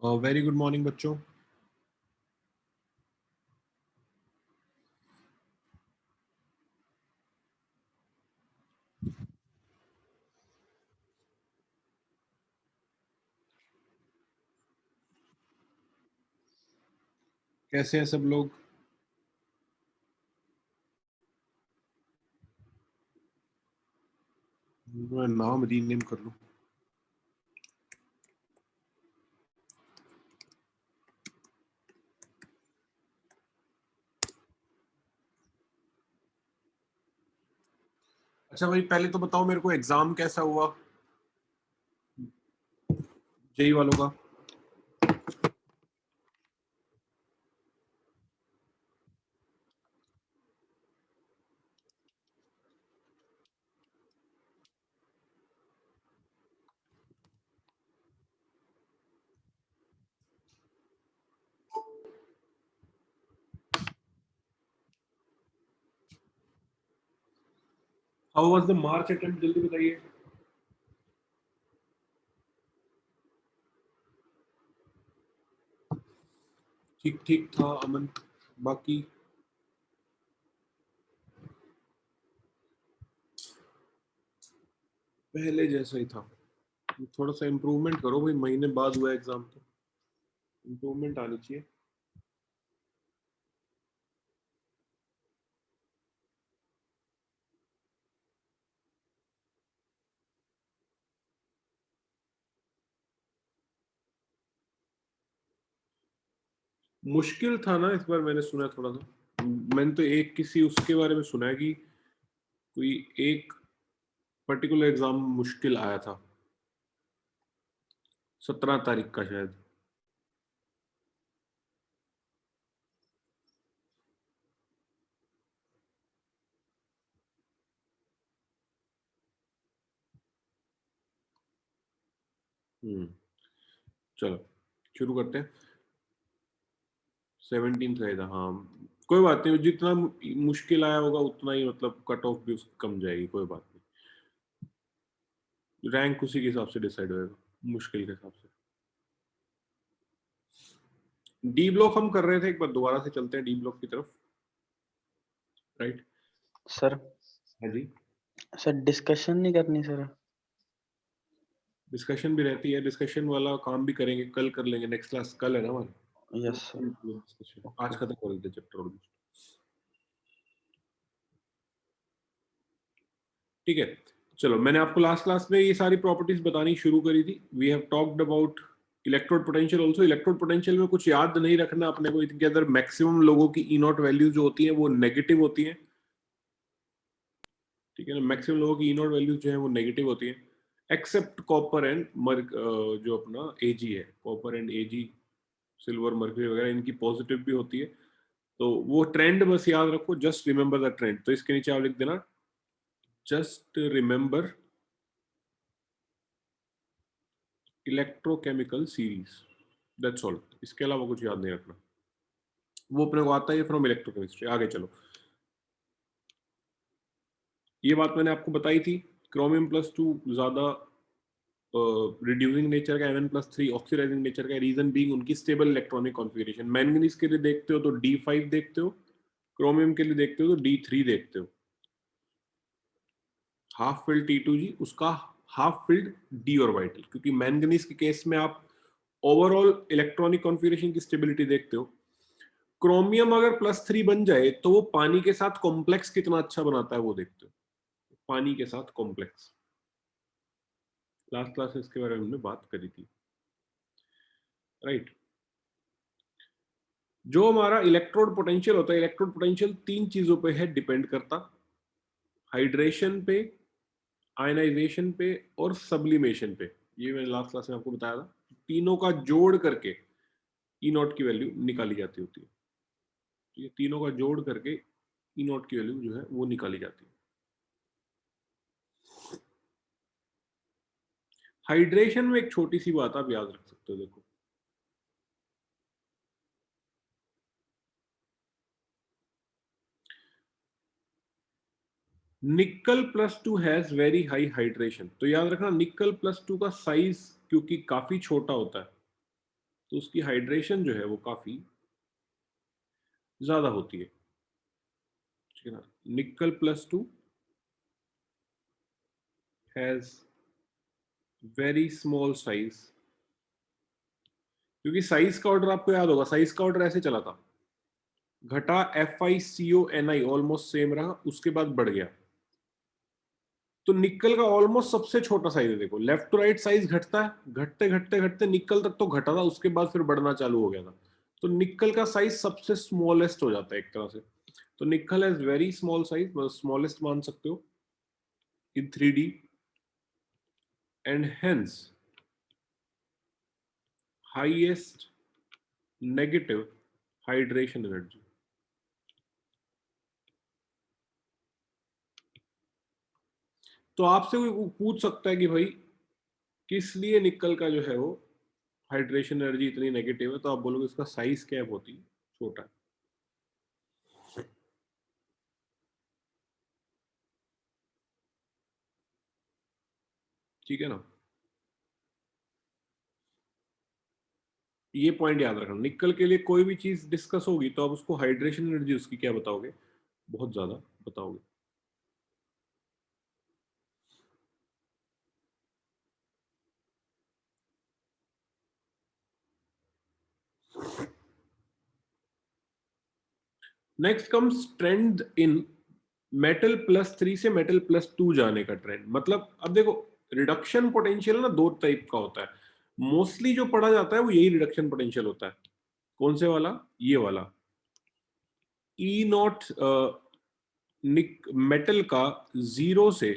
Very good morning बच्चों। कैसे हैं सब लोग? मैं नाम रीनेम कर लूं। अच्छा भाई, पहले तो बताओ मेरे को एग्जाम कैसा हुआ जेई वालों का। How was the March attempt, जल्दी बताइए। ठीक ठीक था अमन, बाकी पहले जैसा ही था। थोड़ा सा इम्प्रूवमेंट करो भाई, महीने बाद हुआ एग्जाम तो इम्प्रूवमेंट आनी चाहिए। मुश्किल था ना इस बार, मैंने सुना थोड़ा सा। मैंने तो एक किसी उसके बारे में सुना है कि कोई एक पर्टिकुलर एग्जाम मुश्किल आया था, 17 तारीख का शायद। हम्म, चलो शुरू करते हैं। 17 का ही था, हाँ। कोई बात नहीं, जितना मुश्किल आया होगा उतना ही मतलब कट ऑफ भी कम जाएगी, कोई बात नहीं। रैंक उसी के हिसाब से डिसाइड होएगा, मुश्किल के हिसाब से। डी ब्लॉक हम कर रहे थे, एक बार दोबारा से चलते हैं डी ब्लॉक की तरफ। राइट। सर। हाँ जी। सर डिस्कशन नहीं करनी सर। डिस्कशन भी रहती है, डिस्कशन वाला काम भी करेंगे, कल कर लेंगे। नेक्स्ट क्लास कल है ना हमारा। Yes sir. डिस्कशन आज ओके। खत्म कर देते चैप्टर। ठीक है, चलो। मैंने आपको लास्ट क्लास में ये सारी प्रॉपर्टीज बतानी शुरू करी थी। We have talked about electrode potential also. Electrode potential में कुछ याद नहीं रखना अपने को, इनके अंदर मैक्सिमम लोगों की ई नॉट वैल्यूज जो होती हैं वो नेगेटिव होती हैं। ठीक है ना, मैक्सिमम लोगों की ई नॉट वैल्यूज जो है वो नेगेटिव होती हैं, एक्सेप्ट कॉपर एंड मर्क, जो अपना एजी है, copper and AG, silver, mercury वगैरह, इनकी पॉजिटिव भी होती है। तो वो ट्रेंड बस याद रखो, जस्ट रिमेंबर द ट्रेंड। तो इसके नीचे आप लिख देना, just remember electrochemical series, that's all. इसके अलावा कुछ याद नहीं रखना, वो अपने को आता है फ्रॉम इलेक्ट्रोकेमिस्ट्री। आगे चलो। ये बात मैंने आपको बताई थी, क्रोमियम प्लस टू ज्यादा रिड्यूसिंग नेचर का, Mn+3 ऑक्सीडाइजिंग नेचर का। रीजन बीइंग उनकी स्टेबल इलेक्ट्रॉनिक कॉन्फ़िगरेशन। मैंगनीज के लिए देखते हो तो D5 देखते हो, क्रोमियम के लिए देखते हो तो D3 देखते हो। हाफ फिल्ड T2G, उसका हाफ फिल्ड डी ऑर्बिटल, क्योंकि मैंगनीज के केस में आप ओवरऑल इलेक्ट्रॉनिक कॉन्फ़िगरेशन की स्टेबिलिटी देखते हो। क्रोमियम अगर +3 बन जाए तो वो पानी के साथ कॉम्प्लेक्स कितना अच्छा बनाता है वो देखते हो। पानी के साथ कॉम्प्लेक्स, लास्ट क्लास में इसके बारे में हमने बात करी थी। राइट। जो हमारा इलेक्ट्रोड पोटेंशियल होता है, इलेक्ट्रोड पोटेंशियल 3 चीजों पे है डिपेंड करता, हाइड्रेशन पे, आयनाइजेशन पे और सब्लिमेशन पे। ये मैंने लास्ट क्लास में आपको बताया था। तीनों का जोड़ करके ई नॉट की वैल्यू निकाली जाती होती है। ये तीनों का जोड़ करके ई नॉट की वैल्यू जो है वो निकाली जाती है। हाइड्रेशन में एक छोटी सी बात आप याद रख सकते हो, देखो। निकल +2 हैज वेरी हाई हाइड्रेशन। तो याद रखना, निकल +2 का साइज क्योंकि काफी छोटा होता है, तो उसकी हाइड्रेशन जो है वो काफी ज्यादा होती है, ठीक है ना। निकल +2 हैज वेरी स्मॉल साइज, क्योंकि साइज का ऑर्डर आपको याद होगा, साइज का ऑर्डर ऐसे चला था, घटा FiCONi ऑलमोस्ट सेम रहा, उसके बाद बढ़ गया। तो निकल का ऑलमोस्ट सबसे छोटा साइज है, देखो लेफ्ट टू राइट साइज घटता है, घटते घटते घटते निकल तक तो घटा था, उसके बाद फिर बढ़ना चालू हो गया था। तो निकल का साइज सबसे स्मॉलेस्ट हो जाता है एक तरह से। तो निकल has very small size, smallest मान सकते हो इन 3D, and hence highest negative hydration energy. तो आपसे कोई पूछ सकता है कि भाई किस लिए निकल का जो है वो हाइड्रेशन एनर्जी इतनी नेगेटिव है, तो आप बोलोगे इसका साइज क्या है, बहुत ही छोटा है, ठीक है ना। ये पॉइंट याद रखना, निकल के लिए कोई भी चीज डिस्कस होगी तो आप उसको हाइड्रेशन एनर्जी उसकी क्या बताओगे, बहुत ज्यादा बताओगे। नेक्स्ट कम्स ट्रेंड इन मेटल +3 से मेटल +2 जाने का ट्रेंड। मतलब अब देखो, रिडक्शन पोटेंशियल ना दो टाइप का होता है, मोस्टली जो पढ़ा जाता है वो यही रिडक्शन पोटेंशियल होता है। कौन से वाला, ये वाला E0, मेटल का 0 से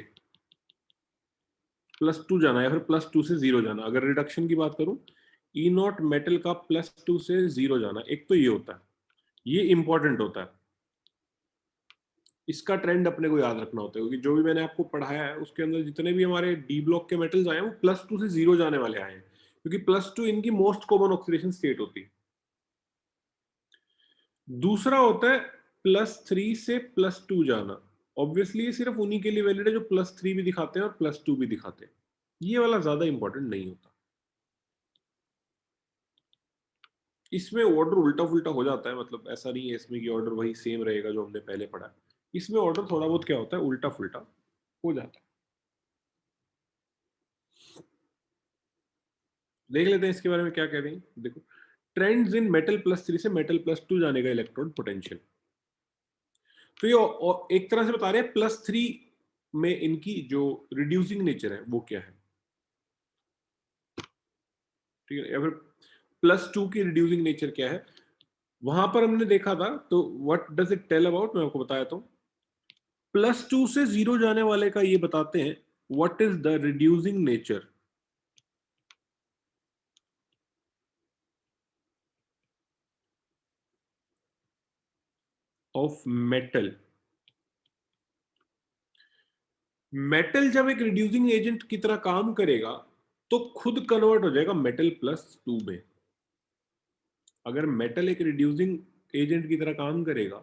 +2 जाना या फिर +2 से 0 जाना। अगर रिडक्शन की बात करूं, E0 मेटल का +2 से 0 जाना, एक तो ये होता है, ये इंपॉर्टेंट होता है। इसका ट्रेंड अपने को याद रखना होता है, क्योंकि जो भी मैंने आपको पढ़ाया है उसके अंदर जितने भी हमारे डी ब्लॉक के मेटल्स आए हैं वो +2 से 0 जाने वाले आए हैं, क्योंकि +2 इनकी मोस्ट कॉमन ऑक्सीडेशन स्टेट होती है। दूसरा होता है +3 से +2 जाना। ऑब्वियसली ये सिर्फ उन्हीं के लिए वैलिड है जो +3 भी दिखाते हैं और +2 भी दिखाते हैं, ये वाला ज्यादा इंपॉर्टेंट नहीं होता। इसमें ऑर्डर उल्टा फुल्टा हो जाता है, मतलब ऐसा नहीं है इसमें कि ऑर्डर वही सेम रहेगा जो हमने पहले पढ़ा है। इसमें ऑर्डर थोड़ा बहुत क्या होता है, उल्टा फुल्टा हो जाता है। देख लेते हैं इसके बारे में क्या कह रहे हैं। देखो, ट्रेंड्स इन मेटल +3 से मेटल +2 जाने का इलेक्ट्रोड पोटेंशियल। तो ये एक तरह से बता रहे हैं +3 में इनकी जो रिड्यूसिंग नेचर है वो क्या है, ठीक है, या फिर +2 की रिड्यूसिंग नेचर क्या है। वहां पर हमने देखा था, तो what does it tell about, मैं आपको बताया तो +2 से 0 जाने वाले का ये बताते हैं what is the reducing nature of metal. Metal जब एक रिड्यूसिंग एजेंट की तरह काम करेगा तो खुद कन्वर्ट हो जाएगा मेटल +2 में। अगर मेटल एक रिड्यूसिंग एजेंट की तरह काम करेगा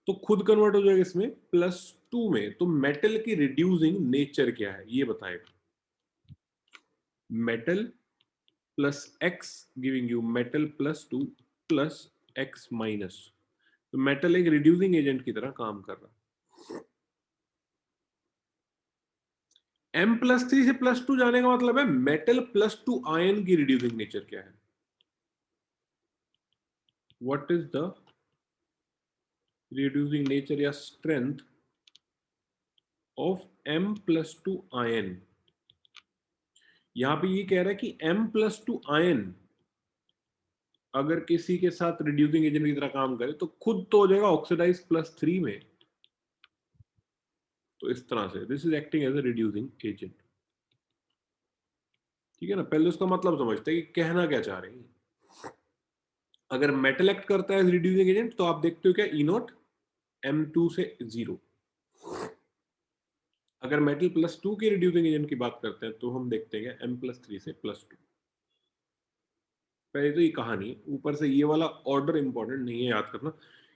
तो खुद कन्वर्ट हो जाएगा इसमें +2 में। तो मेटल की रिड्यूसिंग नेचर क्या है ये बताएगा। Metal +x giving you metal +2 +x-। तो मेटल एक रिड्यूसिंग एजेंट की तरह काम कर रहा है। M+3 से +2 जाने का मतलब है मेटल +2 आयन की रिड्यूसिंग नेचर क्या है, what is the reducing nature या स्ट्रेंथ ऑफ M+2 आयन। यहां पे ये कह रहा है कि M+2 आयन अगर किसी के साथ रिड्यूसिंग एजेंट की तरह काम करे तो खुद तो हो जाएगा ऑक्सीडाइज +3 में। तो इस तरह से this is acting as a reducing agent, ठीक है ना। पहले उसका मतलब समझते हैं कि कहना क्या चाह रहे हैं। अगर मेटल एक्ट करता है एज रिड्यूसिंग एजेंट तो आप देखते हो क्या, E0 M2 से 0। अगर मेटल +2 के रिड्यूसिंग एजेंट की बात करते हैं तो हम देखते हैं M+3 से +2। पहले तो ये कहानी, ऊपर से ये वाला ऑर्डर इंपॉर्टेंट नहीं है याद करना।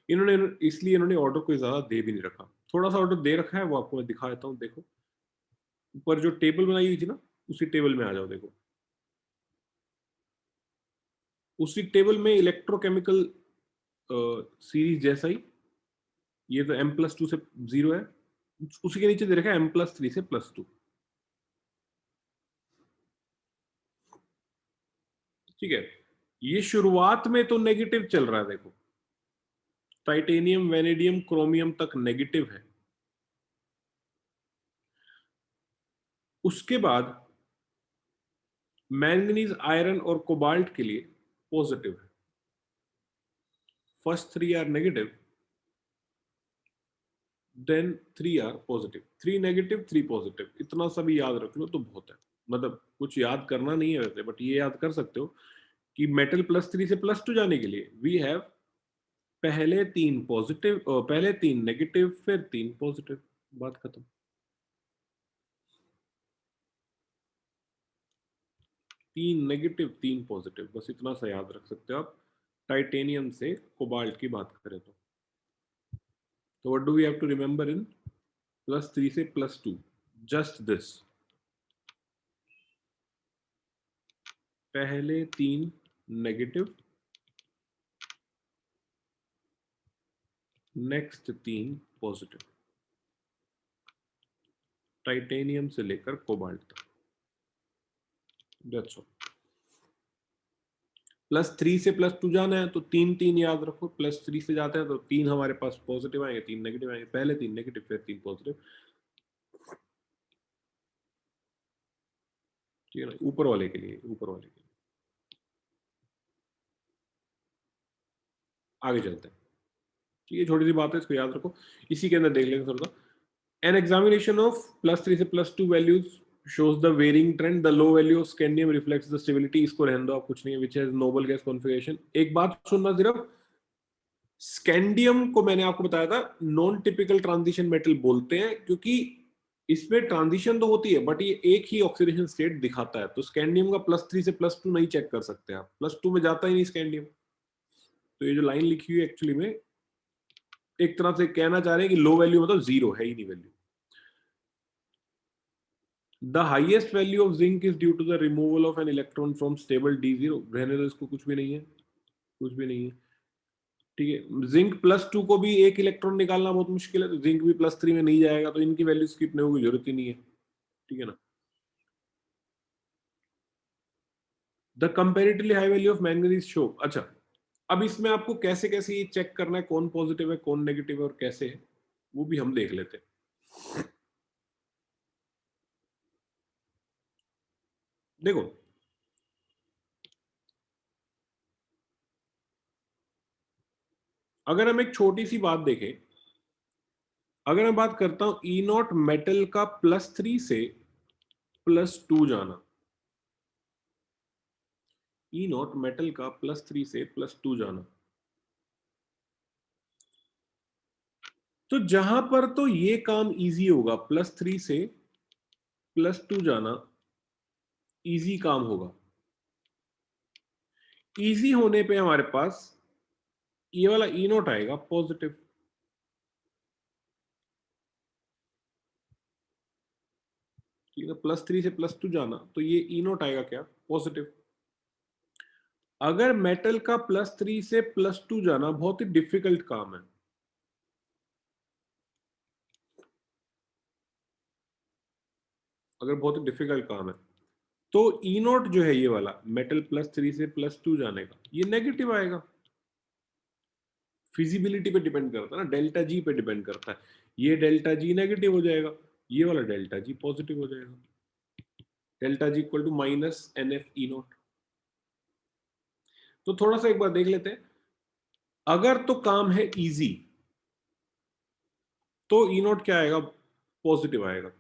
इन्होंने इसलिए इन्होंने ऑर्डर कोई ज्यादा दे भी नहीं रखा, थोड़ा सा ऑर्डर दे रखा है वो आपको मैं दिखा देता हूँ। देखो ऊपर जो टेबल बनाई हुई थी ना, उसी टेबल में आ जाओ। देखो उसी टेबल में इलेक्ट्रोकेमिकल सीरीज जैसा ही, ये तो M+2 से 0 है, उसी के नीचे दे रखा है M+3 से +2। ठीक है, ये शुरुआत में तो नेगेटिव चल रहा है, देखो टाइटेनियम, वेनेडियम, क्रोमियम तक नेगेटिव है। उसके बाद मैंगनीज, आयरन और कोबाल्ट के लिए पॉजिटिव है। First 3 are negative, then 3 are positive. 3 negative 3 positive, इतना सा भी याद रख लो तो बहुत है। मतलब कुछ याद करना नहीं है वैसे, बट ये याद कर सकते हो कि मेटल +3 से +2 जाने के लिए वी हैव पहले 3 पॉजिटिव, पहले 3 नेगेटिव, फिर 3 पॉजिटिव, बात खत्म। तीन नेगेटिव 3 पॉजिटिव, बस इतना सा याद रख सकते हो आप टाइटेनियम से कोबाल्ट की बात करें तो। What do we have to remember in +3 से +2? जस्ट दिस, पहले 3 नेगेटिव, नेक्स्ट 3 पॉजिटिव, टाइटेनियम से लेकर कोबाल्ट तक। That's all. +3 से +2 जाना है तो 3 3 याद रखो। +3 से जाते हैं तो 3 हमारे पास पॉजिटिव आएंगे, 3 नेगेटिव आएंगे, पहले 3 नेगेटिव, फिर 3 पॉजिटिव। ठीक है ना, ऊपर वाले के लिए, ऊपर वाले के लिए। आगे चलते हैं। ठीक है, छोटी सी बात है, इसको याद रखो। इसी के अंदर देख लेंगे थोड़ा सा। An examination of +3 से +2 values shows the varying trend. The low value of scandium reflects the stability. इसको रहने दो आप, कुछ नहीं है, which has noble gas configuration. एक बात सुनना सिर्फ, स्कैंडियम को मैंने आपको बताया था नॉन टिपिकल ट्रांजिशन मेटल बोलते हैं, क्योंकि इसमें ट्रांजिशन तो होती है बट ये एक ही ऑक्सीडेशन स्टेट दिखाता है। तो स्कैंडियम का +3 से +2 नहीं चेक कर सकते आप, +2 में जाता ही नहीं स्कैंडियम। तो ये जो लाइन लिखी हुई है एक्चुअली में एक तरह से कहना चाह रहे हैं कि लो वैल्यू मतलब 0 है ही नहीं value. The highest value of zinc is due to the removal of an electron from stable D0। रहने दो इसको, कुछ भी नहीं है, कुछ भी नहीं है। ठीक है, जिंक +2 को भी एक इलेक्ट्रॉन निकालना बहुत मुश्किल है, तो जिंक भी +3 में नहीं जाएगा, तो इनकी वैल्यू स्किप करने की जरूरत ही नहीं है। ठीक है ना। The comparatively high value of manganese show. अच्छा, अब इसमें आपको कैसे कैसे ये चेक करना है कौन पॉजिटिव है कौन नेगेटिव है और कैसे है, वो भी हम देख लेते हैं। देखो, अगर हम एक छोटी सी बात देखें, अगर मैं बात करता हूं E0 मेटल का +3 से +2 जाना, E0 मेटल का +3 से +2 जाना, तो जहां पर तो ये काम इजी होगा, +3 से +2 जाना इजी काम होगा। इजी होने पे हमारे पास ये वाला E0 आएगा पॉजिटिव। ठीक है, +3 से +2 जाना तो ये E0 आएगा क्या, पॉजिटिव। अगर मेटल का +3 से +2 जाना बहुत ही डिफिकल्ट काम है, अगर बहुत ही डिफिकल्ट काम है, तो E0 जो है ये वाला मेटल +3 से +2 जाने का, ये नेगेटिव आएगा। फिजिबिलिटी पे डिपेंड करता है ना, डेल्टा जी पे डिपेंड करता है। ये डेल्टा जी नेगेटिव हो जाएगा, ये वाला डेल्टा जी पॉजिटिव हो जाएगा। Delta G equal to -NF E0। तो थोड़ा सा एक बार देख लेते हैं। अगर तो काम है इजी तो E0 क्या आएगा, पॉजिटिव आएगा।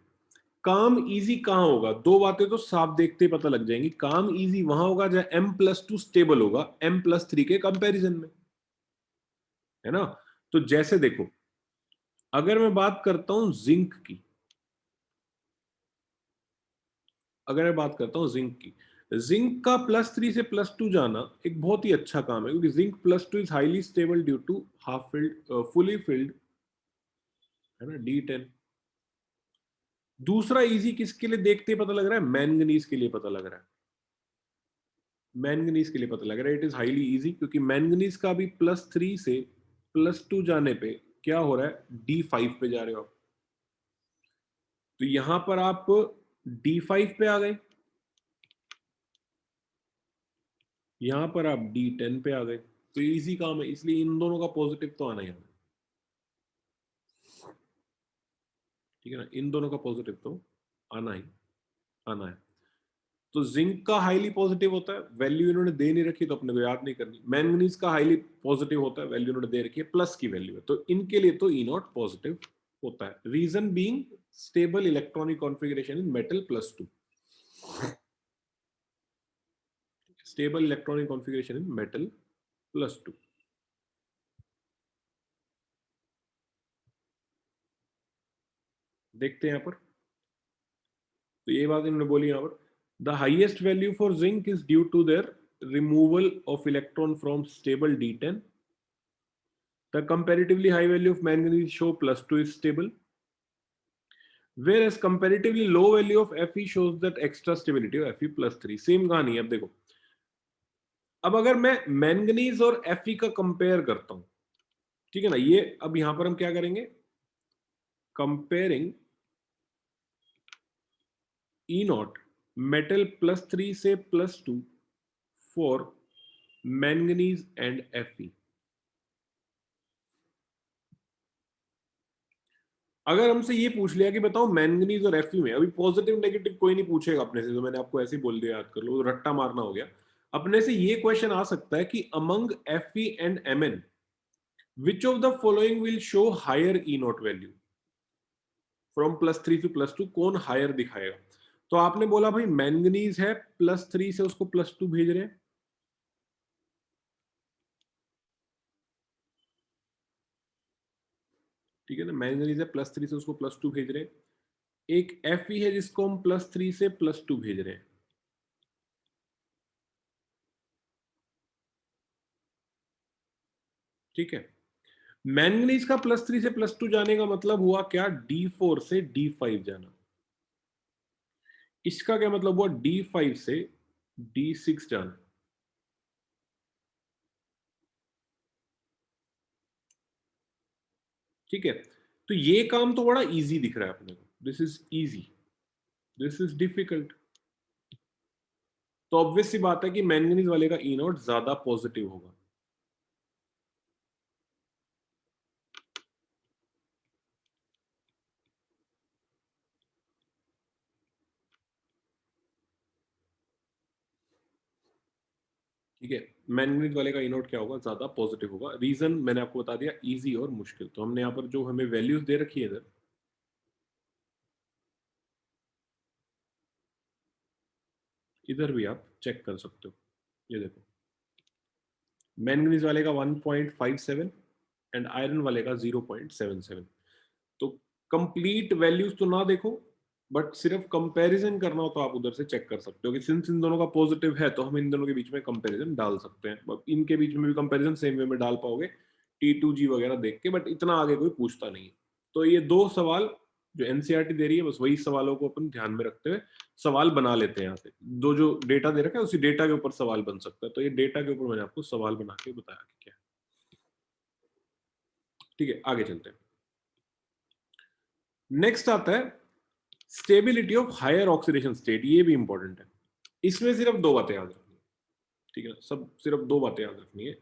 काम इजी कहां होगा, दो बातें तो साफ देखते ही पता लग जाएंगी। काम इजी वहां होगा जहां M+2 स्टेबल होगा M+3 के कंपैरिजन में, है ना। तो जैसे देखो, अगर मैं बात करता हूं जिंक की, अगर मैं बात करता हूं जिंक की, जिंक का +3 से +2 जाना एक बहुत ही अच्छा काम है, क्योंकि zinc +2 is highly stable due to half filled, fully filled, है ना, D10। दूसरा इजी किसके लिए देखते ही पता लग रहा है, मैंगनीज के लिए पता लग रहा है। मैंगनीज के लिए पता लग रहा है, इट इज हाईली इजी, क्योंकि मैंगनीज का भी +3 से +2 जाने पे क्या हो रहा है, D5 पे जा रहे हो आप। तो यहां पर आप D5 पे आ गए, यहां पर आप D10 पे आ गए, तो इजी काम है, इसलिए इन दोनों का पॉजिटिव तो आना ही आना, ठीक है ना, इन दोनों का पॉजिटिव तो आना ही आना है। तो जिंक का हाईली पॉजिटिव होता है, वैल्यू इन्होंने दे नहीं रखी तो अपने को याद नहीं करनी। मैंगनीज का हाईली पॉजिटिव होता है, वैल्यू इन्होंने दे रखी है, प्लस की वैल्यू है, तो इनके लिए तो E नॉट पॉजिटिव होता है। Reason being stable electronic configuration in metal +2, stable electronic configuration in metal +2। देखते हैं यहां पर, तो ये बात इन्होंने बोली यहां पर, the highest value for zinc is due to their removal of electron from stable D10। The comparatively high value of manganese show +2 is stable, whereas comparatively low value of Fe shows that extra stability of Fe +3। Same कहानी है। अब देखो, अब अगर मैं manganese और Fe का compare करता हूं, ठीक है ना, ये अब यहां पर हम क्या करेंगे, कंपेयरिंग E नॉट मेटल +3 से +2 फॉर मैंगनीज एंड Fe। अगर हमसे ये पूछ लिया कि बताओ मैंगनीज और Fe में, अभी पॉजिटिव नेगेटिव कोई नहीं पूछेगा अपने से, तो मैंने आपको ऐसे ही बोल दिया, याद कर लो, रट्टा मारना हो गया। अपने से ये क्वेश्चन आ सकता है कि among Fe and Mn which of the following will show higher E not value from +3 to +2, कौन हायर दिखाएगा। तो आपने बोला भाई मैंगनीज है, +3 से उसको +2 भेज रहे हैं, ठीक है ना, मैंगनीज है +3 से उसको +2 भेज रहे हैं। एक Fe है जिसको हम +3 से +2 भेज रहे हैं, ठीक है। मैंगनीज का +3 से +2 जाने का मतलब हुआ क्या, D4 से D5 जाना। इसका क्या मतलब हुआ, D5 से D6 जाना, ठीक है। तो ये काम तो बड़ा इजी दिख रहा है अपने को, this is easy, this is difficult. तो ऑब्वियस सी बात है कि मैंगनीज वाले का E नॉट ज्यादा पॉजिटिव होगा। ठीक है, मैंगनीज वाले का E नॉट क्या होगा, ज्यादा पॉजिटिव होगा। रीजन मैंने आपको बता दिया, इजी और मुश्किल। तो हमने यहाँ पर जो हमें वैल्यूज दे रखी है इधर, इधर भी आप चेक कर सकते हो। ये देखो, मैंगनीज वाले का 1.57 एंड आयरन वाले का 0.77। तो कंप्लीट वैल्यूज तो ना देखो, बट सिर्फ कंपैरिजन करना हो तो आप उधर से चेक कर सकते हो कि सिंस इन दोनों का पॉजिटिव है तो हम इन दोनों के बीच में कंपैरिजन डाल सकते हैं। इनके बीच में भी कंपैरिजन सेम वे में डाल पाओगे T2G वगैरह देख के, बट इतना आगे कोई पूछता नहीं है। तो ये दो सवाल जो एनसीईआरटी दे रही है, बस वही सवालों को अपन ध्यान में रखते हुए सवाल बना लेते हैं। यहाँ से दो जो डेटा दे रखा है उसी डेटा के ऊपर सवाल बन सकता है। तो ये डेटा के ऊपर मैंने आपको सवाल बना के बताया कि क्या है, ठीक है। आगे चलते हैं। नेक्स्ट आता है stability of higher oxidation state. ये भी इंपॉर्टेंट है, इसमें सिर्फ दो बातें याद रखनी है, ठीक है ना, सब सिर्फ दो बातें याद रखनी है।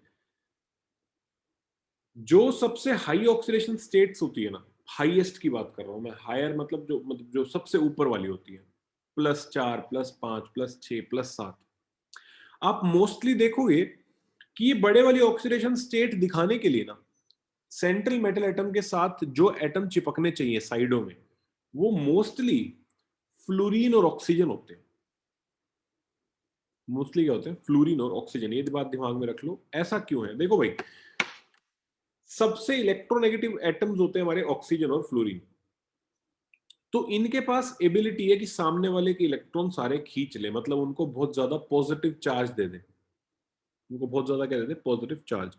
जो सबसे हाई ऑक्सीडेशन स्टेट्स होती है ना, हाईएस्ट की बात कर रहा हूं मैं, हायर मतलब जो सबसे ऊपर वाली होती है, +4 +5 +6 +7, आप मोस्टली देखोगे कि ये बड़े वाली ऑक्सीडेशन स्टेट दिखाने के लिए ना, सेंट्रल मेटल एटम के साथ जो एटम चिपकने चाहिए साइडों में, वो मोस्टली फ्लोरीन और ऑक्सीजन होते हैं। मोस्टली क्या होते हैं, फ्लोरीन और ऑक्सीजन। ये बात दिमाग में रख लो। ऐसा क्यों है, देखो भाई, सबसे इलेक्ट्रोनेगेटिव एटम्स होते हैं हमारे ऑक्सीजन और फ्लोरीन। तो इनके पास एबिलिटी है कि सामने वाले के इलेक्ट्रॉन सारे खींच ले, मतलब उनको बहुत ज्यादा पॉजिटिव चार्ज दे दे, उनको बहुत ज्यादा क्या दे दे, पॉजिटिव चार्ज।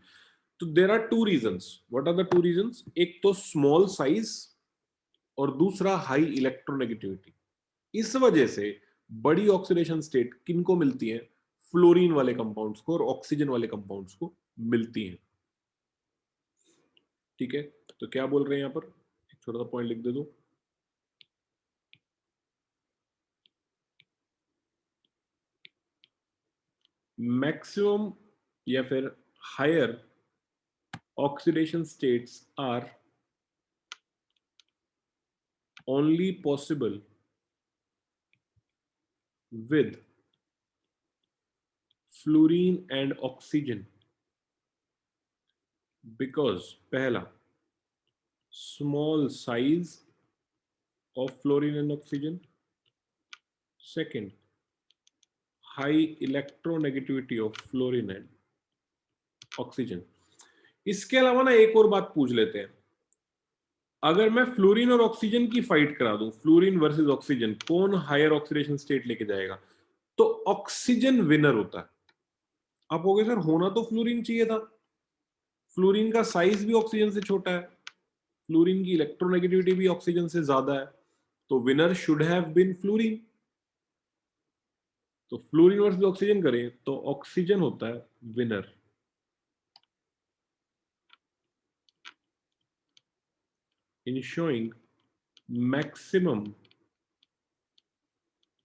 तो there are two reasons. What are the two reasons, एक तो स्मॉल साइज और दूसरा हाई इलेक्ट्रोनेगेटिविटी। इस वजह से बड़ी ऑक्सीडेशन स्टेट किनको मिलती है, फ्लोरीन वाले कंपाउंड्स को और ऑक्सीजन वाले कंपाउंड्स को मिलती हैं। ठीक है, तो क्या बोल रहे हैं यहां पर, एक छोटा सा पॉइंट लिख दे दो। मैक्सिमम या फिर higher oxidation states are only possible with fluorine and oxygen because पहला small size of fluorine and oxygen, second high electronegativity of fluorine and oxygen। इसके अलावा ना एक और बात पूछ लेते हैं, अगर मैं फ्लोरीन और ऑक्सीजन की फाइट करा दूं, फ्लोरीन वर्सेस ऑक्सीजन, कौन हायर ऑक्सीडेशन स्टेट लेके जाएगा, तो ऑक्सीजन विनर होता है। आप हो गए सर, होना तो फ्लोरीन चाहिए था, फ्लोरीन का साइज भी ऑक्सीजन से छोटा है, फ्लोरीन की इलेक्ट्रोनेगेटिविटी भी ऑक्सीजन से ज्यादा है, तो winner should have been fluorine. तो फ्लोरीन वर्सेस ऑक्सीजन करें तो ऑक्सीजन होता है winner. In showing maximum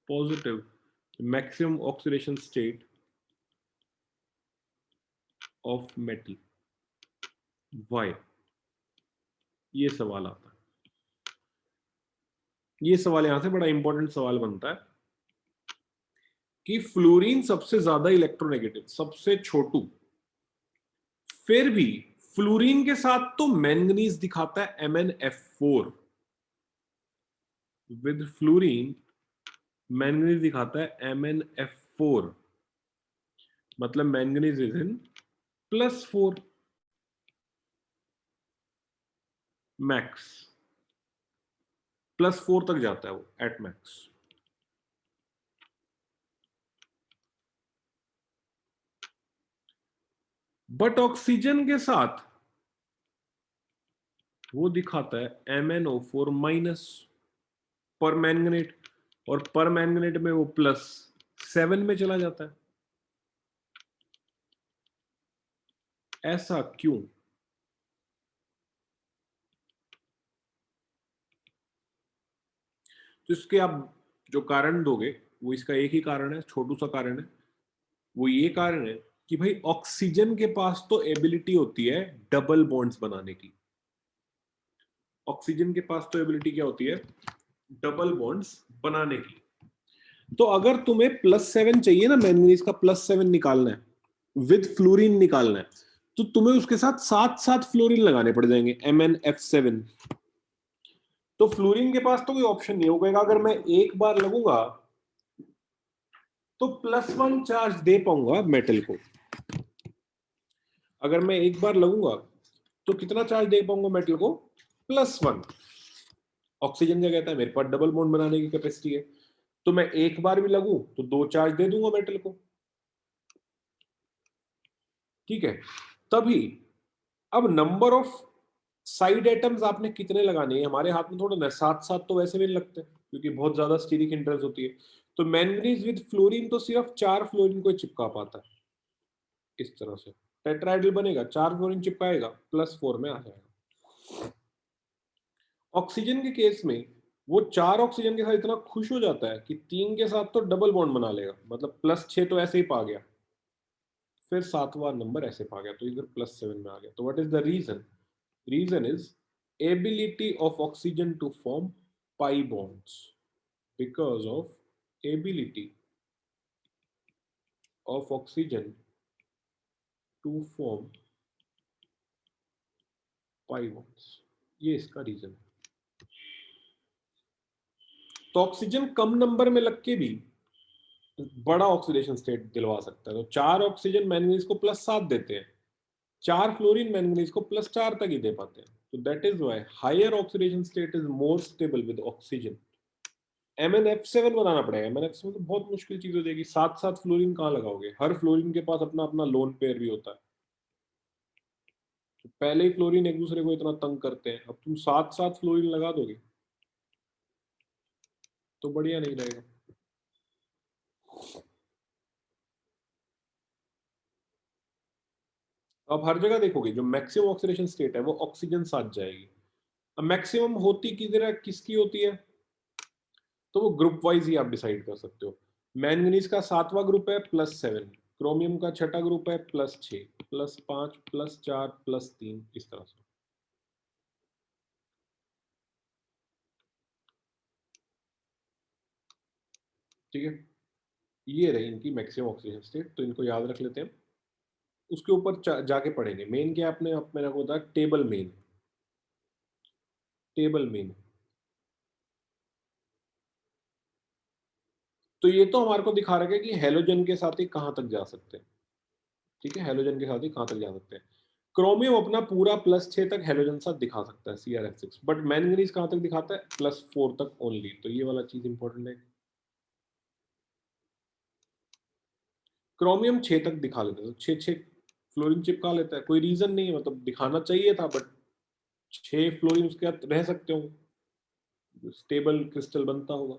positive maximum oxidation state of metal. Why, ये सवाल आता है, ये सवाल यहां से बड़ा इंपॉर्टेंट सवाल बनता है कि फ्लोरीन सबसे ज्यादा इलेक्ट्रोनेगेटिव, सबसे छोटू, फिर भी फ्लोरीन के साथ तो मैंगनीज दिखाता है MnF4, विद फ्लोरीन मैंगनीज दिखाता है MnF4, मतलब मैंगनीज इज इन +4 मैक्स, +4 तक जाता है वो एट मैक्स। बट ऑक्सीजन के साथ वो दिखाता है MnO4- पर मैंगनेट, और पर मैंगनेट में वो +7 में चला जाता है। ऐसा क्यों? तो इसके आप जो कारण दोगे वो इसका एक ही कारण है, छोटू सा कारण है, वो ये कारण है कि भाई ऑक्सीजन के पास तो एबिलिटी होती है डबल बॉन्ड्स बनाने की। ऑक्सीजन के पास तो एबिलिटी क्या होती है, डबल बॉन्ड्स बनाने की। तो अगर तुम्हें +7 चाहिए ना, मैंगनीज का +7 निकालना है, विद फ्लोरीन निकालना है, तो तुम्हें उसके साथ 7 फ्लोरीन लगाने पड़ जाएंगे, MnF7। तो फ्लोरीन के पास तो कोई ऑप्शन नहीं होगा, अगर मैं एक बार लगूंगा तो +1 चार्ज दे पाऊंगा मेटल को। अगर मैं एक बार लगूंगा तो कितना चार्ज दे पाऊंगा मेटल को, +1। ऑक्सीजन क्या कहता है, मेरे पास डबल बॉन्ड बनाने की कैपेसिटी है, तो मैं एक बार भी लगूं तो 2 चार्ज दे दूंगा मेटल को। ठीक है, तभी अब नंबर ऑफ साइड एटम्स आपने कितने लगाने हैं हमारे हाथ में थोड़ा ना, 7 तो वैसे भी नहीं लगते क्योंकि बहुत ज्यादा स्टीरिक हिंड्रेंस होती है। तो मैंगनीज विद फ्लोरीन तो सिर्फ 4 फ्लोरीन को चिपका पाता है, इस तरह से टेट्राहेड्रल बनेगा, 4 फ्लोरीन चिपकाएगा, +4 में आ जाएगा। ऑक्सीजन के केस में वो 4 ऑक्सीजन के साथ इतना खुश हो जाता है कि 3 के साथ तो डबल बॉन्ड बना लेगा, मतलब +6 तो ऐसे ही पा गया, फिर 7वां नंबर ऐसे पा गया, तो इधर +7 में आ गया। तो what is the reason? Reason is ability of oxygen to form pi bonds, because of ability of oxygen to form pi bonds, ये इसका रीजन है। तो ऑक्सीजन कम नंबर में लग के भी बड़ा ऑक्सीडेशन स्टेट दिलवा सकता है। तो 4 ऑक्सीजन मैंगनीज को +7 देते हैं, 4 फ्लोरीन मैंगनीज को +4 तक ही दे पाते हैं। तो that is why higher oxidation state is more stable with oxygen. MnF7 बनाना पड़ेगा, MnF7 तो बहुत मुश्किल चीज हो जाएगी, 7 फ्लोरीन कहाँ लगाओगे, हर फ्लोरीन के पास अपना अपना लोन पेयर भी होता है, तो पहले ही फ्लोरीन एक दूसरे को इतना तंग करते हैं, अब तुम 7 फ्लोरीन लगा दोगे तो बढ़िया नहीं रहेगा। आप हर जगह देखोगे जो मैक्सिमम ऑक्सीडेशन स्टेट है वो ऑक्सीजन साथ जाएगी। अब मैक्सिमम होती किसकी होती है, तो वो ग्रुप वाइज ही आप डिसाइड कर सकते हो। मैंगनीज का 7वां ग्रुप है +7, क्रोमियम का 6ठा ग्रुप है +6, +5, +4, +3, इस तरह से। ठीक है, ये रही इनकी मैक्सिमम ऑक्सीजन स्टेट, तो इनको याद रख लेते हैं। उसके ऊपर जाके पढ़ेंगे। मेन क्या आपने मेरे को बताया, टेबल मेन, टेबल मेन। तो ये तो हमारे को दिखा रहा है कि हेलोजन के साथ ही कहां तक जा सकते हैं। ठीक है, हेलोजन के साथ ही कहां तक जा सकते हैं। क्रोमियम अपना पूरा +6 तक हेलोजन साथ दिखा सकता है CrF6, बट मैंगनीज कहां तक दिखाता है, +4 तक ओनली। तो ये वाला चीज इंपॉर्टेंट है। क्रोमियम 6 तक दिखा लेता है, तो 6 फ्लोरीन चिपका लेता है, कोई रीजन नहीं है, मतलब दिखाना चाहिए था, बट 6 फ्लोरीन उसके साथ रह सकते हो, स्टेबल क्रिस्टल बनता होगा।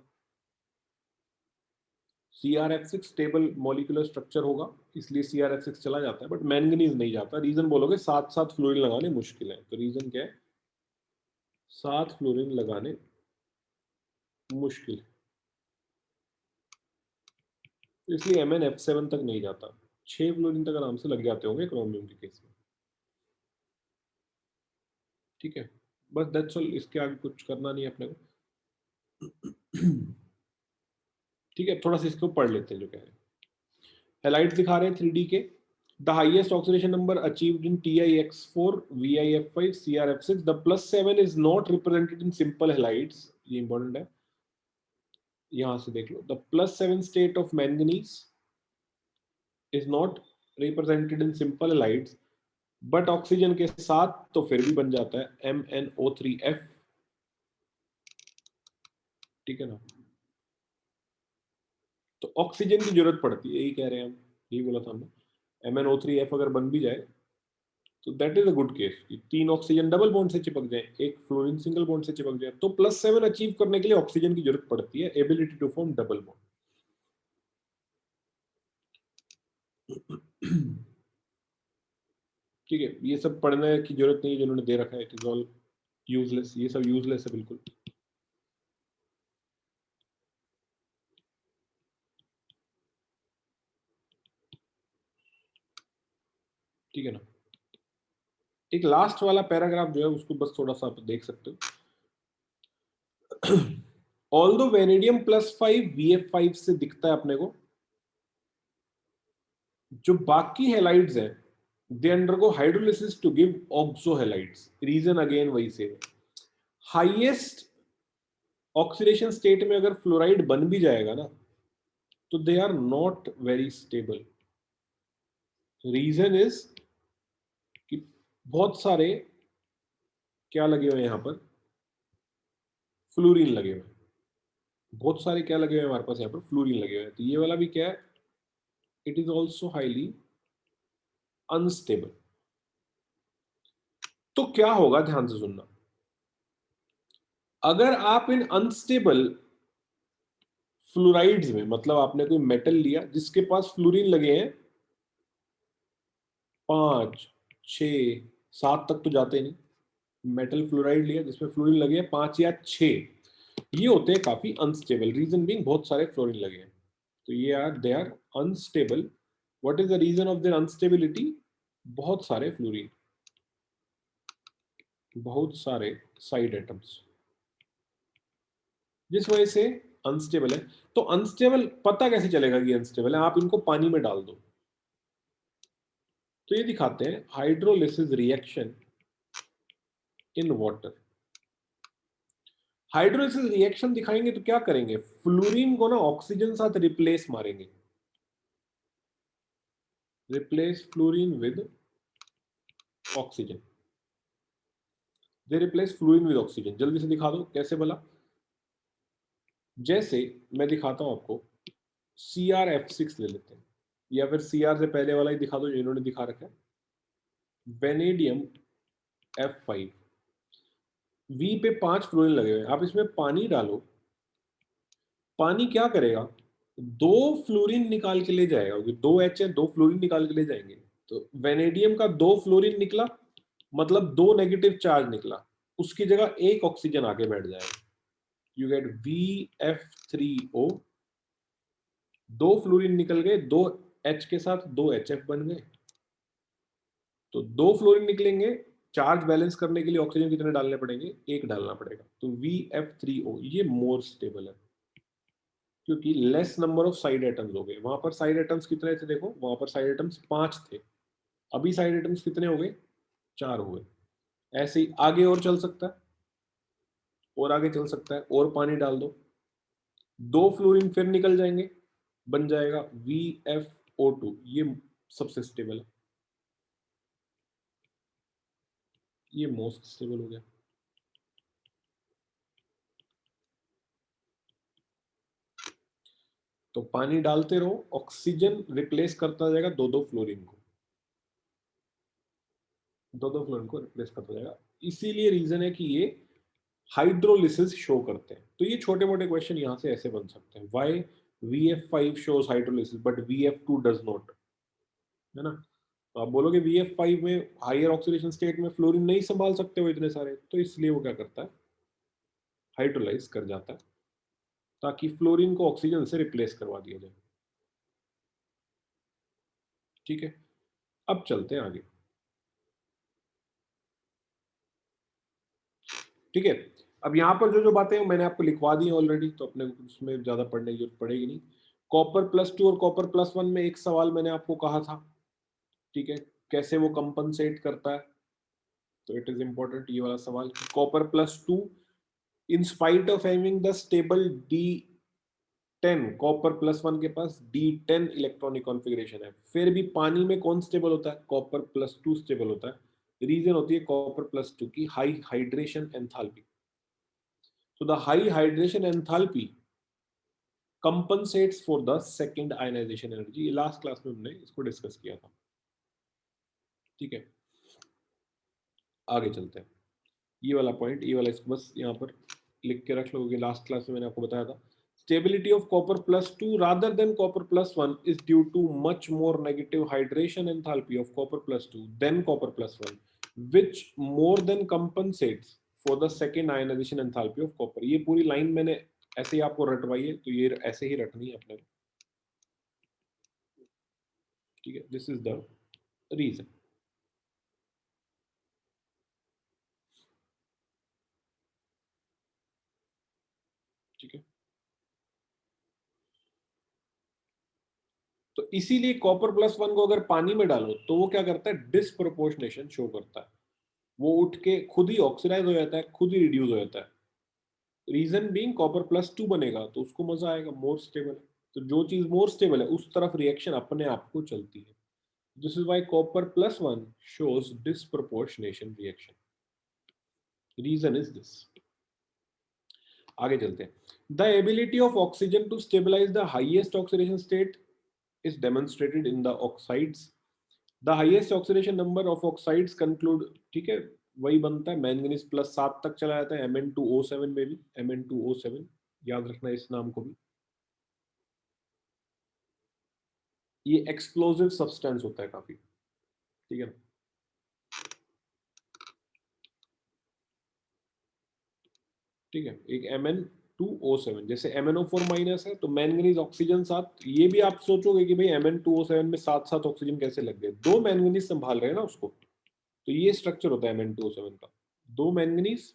CrF6 स्टेबल मॉलिक्यूलर स्ट्रक्चर होगा, इसलिए CrF6 चला जाता है, बट मैंगनीज नहीं जाता। रीजन बोलोगे 7 फ्लोरीन लगाने मुश्किल है, तो रीजन क्या है, 7 फ्लोरीन लगाने मुश्किल है, इसलिए MnF7 तक नहीं जाता। 6 फ्लोरीन तक आराम से लग जाते होंगे क्रोमियम के केस में। ठीक है, बस दैट्स ऑल, इसके आगे कुछ करना नहीं है अपने को। ठीक है, थोड़ा सा इसको पढ़ लेते हैं जो कह रहे हैं। हेलाइड्स दिखा रहे हैं 3D के। The highest oxidation number achieved in TiX4, ViF5, CrF6। The +7 is not represented in simple halides, ये इंपॉर्टेंट है, यहां से देख लो। The +7 state of manganese is not represented in simple halides, but oxygen के साथ तो फिर भी बन जाता है MnO3F। ठीक है ना, तो ऑक्सीजन की जरूरत पड़ती है, यही कह रहे हैं हम, यही बोला था हमने। MnO3F अगर बन भी जाए तो that is a good case, 3 oxygen double bond से चिपक जाए, एक फ्लोरीन सिंगल बॉन्ड से चिपक जाए। तो +7 अचीव करने के लिए ऑक्सीजन की जरूरत पड़ती है, ability to form double bond. ठीक है, ये सब पढ़ने की जरूरत नहीं है, जिन्होंने दे रखा है, इट इज ऑल यूजलेस, ये सब यूजलेस है बिल्कुल। ठीक है ना, एक लास्ट वाला पैराग्राफ जो है उसको बस थोड़ा सा आप देख सकते हो। ऑल्दो वेनेडियम +5 VF5 से दिखता है अपने को, जो बाकी हेलाइड्स हैं they undergo hydrolysis to give oxo halides. Reason again वही से, हाईएस्ट ऑक्सीडेशन स्टेट में अगर फ्लोराइड बन भी जाएगा ना, तो they are not very stable. Reason is कि बहुत सारे क्या लगे हुए हैं यहां पर, फ्लोरीन लगे हुए हैं, बहुत सारे क्या लगे हुए हैं हमारे पास यहाँ पर, फ्लोरीन लगे हुए हैं। तो ये वाला भी क्या है, it is also highly unstable. तो क्या होगा, ध्यान से सुनना, अगर आप इन अनस्टेबल फ्लोराइड्स में, मतलब आपने कोई मेटल लिया जिसके पास फ्लोरीन लगे हैं 5, 6, 7 तक तो जाते नहीं, मेटल फ्लोराइड लिया जिसमें फ्लोरीन लगे हैं 5 या 6, ये होते हैं काफी अनस्टेबल। रीजन बीइंग बहुत सारे फ्लोरीन लगे हैं, तो ये they are unstable. What is the reason of their unstability, बहुत सारे फ्लोरीन, बहुत सारे साइड एटम्स, जिस वजह से अनस्टेबल है। तो अनस्टेबल पता कैसे चलेगा कि अनस्टेबल है, आप इनको पानी में डाल दो। तो ये दिखाते हैं hydrolysis reaction in water. Hydrolysis reaction दिखाएंगे तो क्या करेंगे, फ्लोरीन को ना ऑक्सीजन साथ रिप्लेस मारेंगे, replace fluorine with oxygen, they replace fluorine with oxygen. जल्दी से दिखा दो कैसे भला। जैसे मैं दिखाता हूं आपको, CrF6 ले लेते हैं, या फिर Cr से पहले वाला ही दिखा दो जो इन्होंने दिखा रखा है, वेनेडियम F5। V पे 5 फ्लोरीन लगे हुए हैं, आप इसमें पानी डालो, पानी क्या करेगा, 2 फ्लोरीन निकाल के ले जाएगा, क्योंकि 2 H है, 2 फ्लोरीन निकाल के ले जाएंगे। तो वेनेडियम का 2 फ्लोरीन निकला, मतलब 2 नेगेटिव चार्ज निकला, उसकी जगह एक ऑक्सीजन आके बैठ जाएगा, यू गेट VF3O। 2 फ्लोरीन निकल गए, 2 H के साथ 2 HF बन गए, तो 2 फ्लोरीन निकलेंगे, चार्ज बैलेंस करने के लिए ऑक्सीजन कितने डालने पड़ेंगे, एक डालना पड़ेगा, तो VF3O ये मोर स्टेबल है, क्योंकि less number of side atoms हो गए। वहां पर साइड एटम्स कितने थे, देखो वहां पर साइड एटम्स 5 थे, अभी साइड एटम्स कितने हो गए, 4 हो गए। ऐसे ही आगे और चल सकता है, और आगे चल सकता है, और पानी डाल दो, 2 फ्लोरीन फिर निकल जाएंगे, बन जाएगा VFO2, ये सबसे स्टेबल है, ये मोस्ट स्टेबल हो गया। तो पानी डालते रहो, ऑक्सीजन रिप्लेस करता जाएगा 2-2 फ्लोरीन को, 2-2 फ्लोरीन को रिप्लेस करता जाएगा। इसीलिए रीजन है कि ये हाइड्रोलिसिस शो करते हैं। तो ये छोटे मोटे क्वेश्चन यहाँ से ऐसे बन सकते हैं, why VF5 shows hydrolysis but VF2 does not, है ना। तो आप बोलोगे VF5 में हायर ऑक्सीडेशन स्टेट में फ्लोरीन नहीं संभाल सकते हो इतने सारे, तो इसलिए वो क्या करता है, हाइड्रोलाइज कर जाता है, ताकि फ्लोरीन को ऑक्सीजन से रिप्लेस करवा दिया जाए। ठीक है, अब चलते हैं आगे। ठीक है, अब यहाँ पर जो जो बातें मैंने आपको लिखवा दी हैं ऑलरेडी, तो अपने उसमें ज्यादा पढ़ने की जरूरत पड़ेगी नहीं। कॉपर+2 और कॉपर+1 में एक सवाल मैंने आपको कहा था, ठीक है, कैसे वो कंपनसेट करता है, तो इट इज इंपॉर्टेंट ये वाला सवाल। कॉपर+2 in spite of having the stable D10, कॉपर+1 के पास D10 इलेक्ट्रॉनिक कॉन्फ़िगरेशन है, फिर भी पानी में कौन स्टेबल होता है, कॉपर+2 स्टेबल होता है। रीजन होती है कॉपर+2 की high hydration enthalpy. So the high hydration enthalpy compensates for the second ionization energy। ये लास्ट क्लास में हमने इसको डिस्कस किया था। ठीक है, आगे चलते हैं। ये वाला पॉइंट, ये वाला इसको बस यहाँ पर लिख के रख लोगे, लास्ट क्लास में मैंने आपको बताया था। Stability of copper+2 rather than copper+1 is due to much more negative hydration enthalpy of copper+2 than copper+1, which more than compensates for the second ionization enthalpy of copper। ये पूरी line मैंने ऐसे ही आपको रटवाई है, तो ये ऐसे ही रटनी है अपने। ठीक है, दिस इज द रीजन। ठीक है, तो इसीलिए कॉपर+1 को अगर पानी में डालो तो वो क्या करता है, डिसप्रोपोर्शनेशन शो करता है, वो उठ के खुद ही ऑक्सीडाइज हो जाता है, खुद ही रिड्यूस हो जाता है। रीजन बीइंग कॉपर+2 बनेगा तो उसको मजा आएगा, मोर स्टेबल है। तो जो चीज मोर स्टेबल है उस तरफ रिएक्शन अपने आप को चलती है। This is why copper+1 shows disproportionation reaction। Reason is this. आगे चलते हैं। The ability of oxygen to stabilize the highest oxidation state is demonstrated in the oxides। The highest oxidation number of oxides conclude, ठीक है, वही बनता है manganese +7 तक चला जाता है Mn2O7 में भी, Mn2O7 याद रखना इस नाम को भी। ये एक्सप्लोसिव सब्सटेंस होता है काफी, ठीक है। ठीक है, एक Mn2O7 जैसे MnO4- है, तो मैंगनीज ऑक्सीजन 7। ये भी आप सोचोगे कि भाई Mn2O7 में 7-7 ऑक्सीजन कैसे लग गए, 2 मैंगनीज संभाल रहे हैं ना उसको, तो ये स्ट्रक्चर होता है Mn2O7 का, 2 मैंगनीज,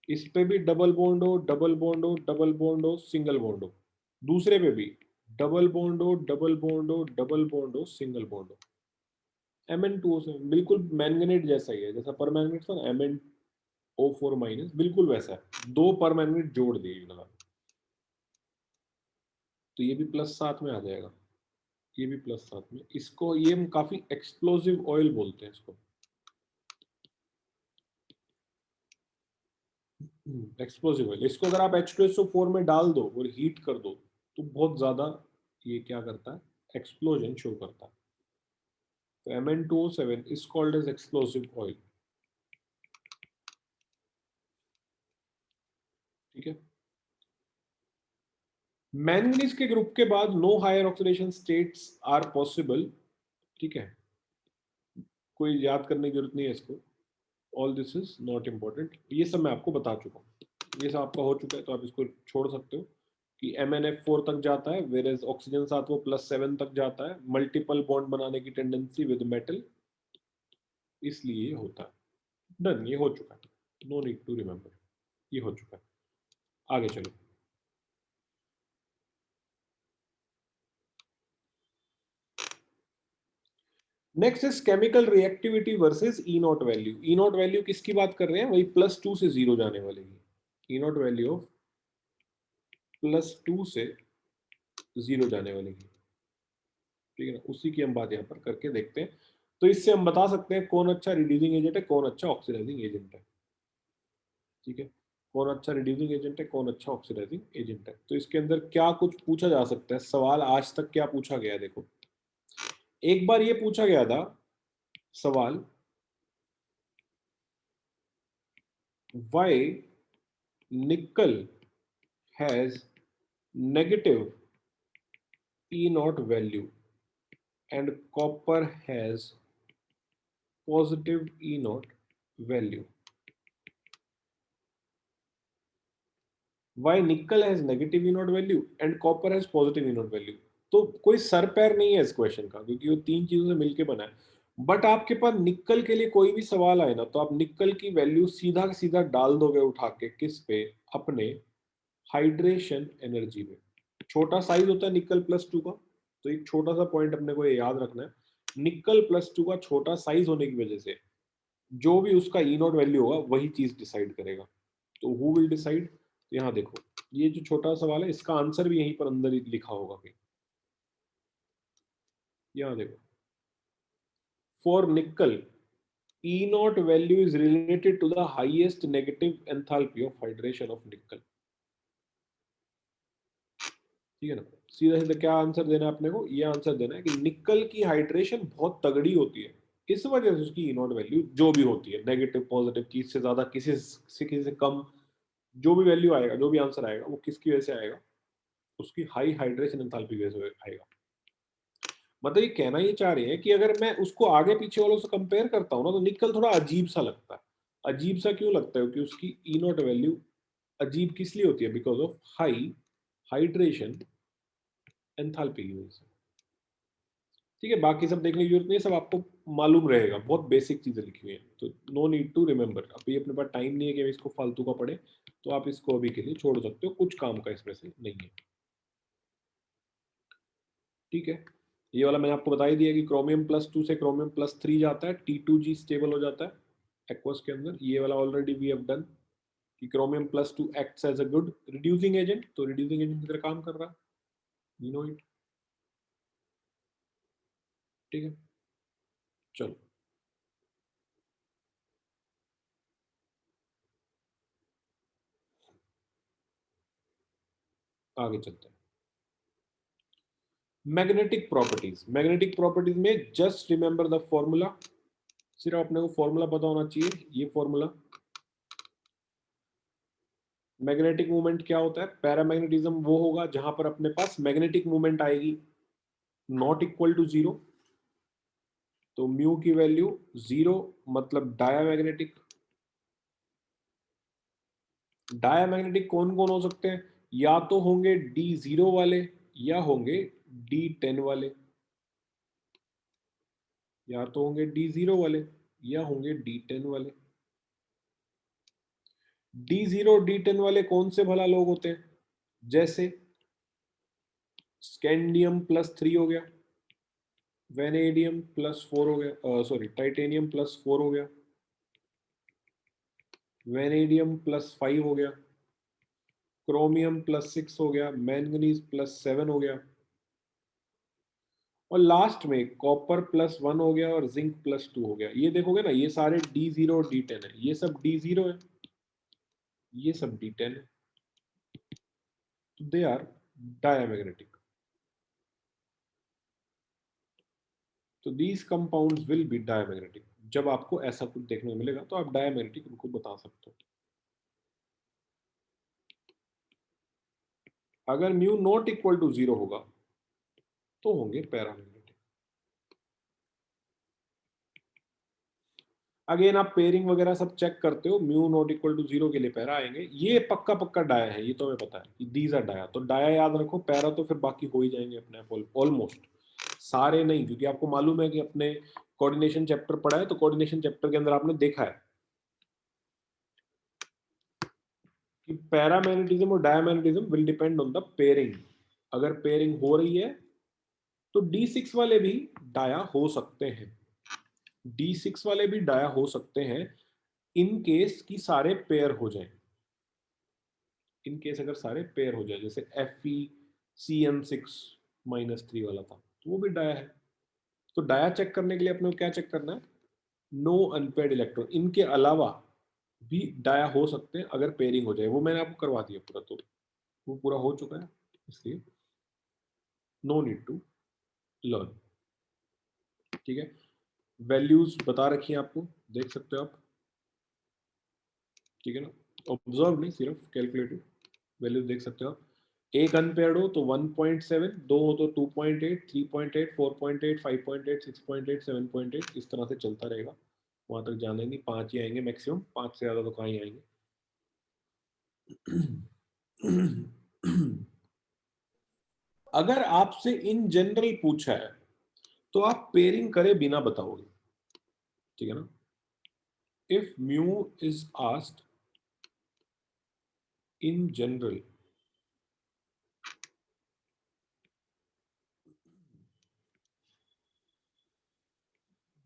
इस पे भी डबल बॉन्ड हो, डबल बॉन्ड हो, डबल बॉन्ड हो, सिंगल बॉन्ड हो, दूसरे पे भी डबल बॉन्ड हो, डबल बॉन्ड हो, डबल बॉन्ड हो, सिंगल बॉन्ड हो। Mn2O7 बिल्कुल मैंगनेट जैसा ही है, जैसा परमैंगनेट था ना MnO4-, बिल्कुल वैसा है, 2 परमैंगनेट जोड़ दिए लगा, तो ये भी +7 में आ जाएगा, ये भी +7 में। इसको ये हम काफी एक्सप्लोसिव ऑयल बोलते हैं इसको, एक्सप्लोसिव ऑयल। इसको अगर आप H2SO4 में डाल दो और हीट कर दो तो बहुत ज्यादा ये क्या करता है, एक्सप्लोजन शो करता है। तो Mn2O7 is called as explosive oil। ठीक है, मैंगनीज के ग्रुप के बाद no higher oxidation states are possible. ठीक है, कोई याद करने की जरूरत नहीं है इसको, all this is not important, ये सब मैं आपको बता चुका हूँ, ये सब आपका हो चुका है, तो आप इसको छोड़ सकते हो कि MnF4 तक जाता है, वेर एज ऑक्सीजन साथ वो +7 तक जाता है, मल्टीपल बॉन्ड बनाने की टेंडेंसी विद मेटल, इसलिए ये होता है। डन, ये हो चुका है, नो नीड टू रिमेंबर, ये हो चुका है। आगे चलो, next is chemical reactivity versus E not value. E not value किसकी बात कर रहे हैं, वही +2 से 0 जाने वाले की, ई नॉट वैल्यू ऑफ +2 से 0 जाने वाले की, ठीक है ना, उसी की हम बात यहाँ पर करके देखते हैं। तो इससे हम बता सकते हैं कौन अच्छा रिड्यूसिंग एजेंट है, कौन अच्छा ऑक्सीडाइजिंग एजेंट है, ठीक है, कौन अच्छा रिड्यूसिंग एजेंट है, कौन अच्छा ऑक्सीडाइजिंग एजेंट है। तो इसके अंदर क्या कुछ पूछा जा सकता है, सवाल आज तक क्या पूछा गया है, देखो एक बार ये पूछा गया था सवाल, why nickel has negative E naught value and copper has positive E naught value. Why nickel has negative E naught value and copper has positive E naught value? तो कोई सर पैर नहीं है इस क्वेश्चन का, क्योंकि वो तीन चीजों से मिलके बना है। बट आपके पास निक्कल के लिए कोई भी सवाल आए ना, तो आप निक्कल की वैल्यू सीधा सीधा डाल दोगे उठा के किस पे, अपने हाइड्रेशन एनर्जी में। छोटा साइज होता है निक्कल +2 का, तो एक छोटा सा पॉइंट अपने को ये याद रखना है, निक्कल +2 का छोटा साइज होने की वजह से जो भी उसका ई नॉट वैल्यू होगा वही चीज डिसाइड करेगा। तो हु विल डिसाइड, यहाँ देखो ये जो छोटा सवाल है इसका आंसर भी यहीं पर अंदर ही लिखा होगा कहीं, यहाँ देखो, for निक्कल E naught value is related to the highest negative enthalpy of hydration of nickel, ठीक है ना। सीधा सीधा क्या आंसर देना है अपने को, ये आंसर देना है कि निकल की हाइड्रेशन बहुत तगड़ी होती है, इस वजह से उसकी ई नॉट वैल्यू जो भी होती है, नेगेटिव पॉजिटिव की से ज्यादा, किसी से कम, जो भी वैल्यू आएगा, जो भी आंसर आएगा वो किसकी वजह से आएगा, उसकी हाई हाइड्रेशन एंथैल्पी की वजह से आएगा। मतलब ये कहना ये चाह रहे हैं कि अगर मैं उसको आगे पीछे वालों से कंपेयर करता हूँ ना, तो निकल थोड़ा अजीब सा लगता है। अजीब सा क्यों लगता है, क्योंकि उसकी ई नॉट वैल्यू अजीब किस लिए होती है, because of high hydration enthalpy की वजह से, ठीक है। बाकी सब देखने की जरूरत नहीं है, सब आपको मालूम रहेगा, बहुत बेसिक चीजें लिखी हुई हैं, तो नो नीड टू रिमेंबर। अभी अपने पास टाइम नहीं है कि हम इसको फालतू का पढ़े, तो आप इसको अभी के लिए छोड़ सकते हो, कुछ काम का इसमें से नहीं है, ठीक है। ये वाला मैंने आपको बता ही दिया कि क्रोमियम +2 से क्रोमियम +3 जाता है, T2G स्टेबल हो जाता है एक्वस के अंदर। ये वाला ऑलरेडी वी हैव डन कि chromium +2 acts as a good reducing agent, तो रिड्यूसिंग एजेंट की तरह काम कर रहा है, यू नो इट, ठीक है। चलो आगे चलते हैं। मैग्नेटिक प्रॉपर्टीज, मैग्नेटिक प्रॉपर्टीज में जस्ट रिमेंबर द फॉर्मूला, सिर्फ अपने को फॉर्मूला पता होना चाहिए। ये फॉर्मूला, मैग्नेटिक मूवमेंट क्या होता है, पैरामैग्नेटिज्म वो होगा जहां पर अपने पास मैग्नेटिक मूवमेंट आएगी नॉट इक्वल टू 0, तो म्यू की वैल्यू 0, मतलब डायामैग्नेटिक। डायामैग्नेटिक कौन कौन हो सकते हैं, या तो होंगे D0 वाले, या होंगे D10 वाले, या तो होंगे D0 वाले या होंगे D10 वाले। D0 D10 वाले कौन से भला लोग होते हैं, जैसे स्कैंडियम +3 हो गया, वेनेडियम +4 हो गया, सॉरी टाइटेनियम +4 हो गया, वेनेडियम +5 हो गया, क्रोमियम +6 हो गया, मैंगनीज +7 हो गया, और लास्ट में कॉपर +1 हो गया और जिंक +2 हो गया। ये देखोगे ना, ये सारे D0 और D10 है, ये सब D0 है, ये सब D10 है, तो दे आर डायामैग्नेटिक। तो these compounds will be diamagnetic. जब आपको ऐसा कुछ देखने को मिलेगा तो आप डायामैग्नेटिक उनको बता सकते हो। अगर म्यू नॉट इक्वल टू 0 होगा तो होंगे पैरामैग्नेटिक। अगेन आप पेयरिंग वगैरह सब चेक करते हो, म्यू नॉट इक्वल टू 0 के लिए पैरा आएंगे। ये पक्का पक्का डाया है, ये तो हमें पता है, दीज आर डाया। तो डाया याद रखो, पैरा तो फिर बाकी हो ही जाएंगे अपने आप, ऑलमोस्ट सारे नहीं, क्योंकि आपको मालूम है कि अपने कोऑर्डिनेशन चैप्टर पढ़ा है, तो कोऑर्डिनेशन चैप्टर के अंदर आपने देखा है कि पैरामैग्नेटिज्म और diamagnetism will depend on the pairing. अगर पेयरिंग हो रही है तो D6 वाले भी डाया हो सकते हैं, D6 वाले भी डाया हो सकते हैं इन केस कि सारे पेयर हो जाएं। इन केस अगर सारे पेयर हो जाए, जैसे FeCN6-3 वाला था, तो वो भी डाया है। तो डाया चेक करने के लिए अपने को क्या चेक करना है? No unpaired electron. इनके अलावा भी डाया हो सकते हैं अगर पेयरिंग हो जाए, वो मैंने आपको करवा दिया पूरा, तो वो पूरा हो चुका है, इसलिए नो नीड टू लर्न। ठीक है, वैल्यूज बता रखी हैं आपको, देख सकते हो आप, ठीक है ना, ऑब्जर्व नहीं, सिर्फ कैलकुलेटिव वैल्यूज देख सकते हो आप। एक अनपेयर्ड हो तो 1.7, दो हो तो 2.8, 3.8, 4.8, 5.8, 6.8, 7.8, इस तरह से चलता रहेगा, वहां तक जाने नहीं, 5 ही आएंगे मैक्सिमम, 5 से ज्यादा तो कहाँ ही आएंगे। अगर आपसे इन जनरल पूछा है तो आप पेयरिंग करे बिना बताओगे, ठीक है ना। If mu is asked in general,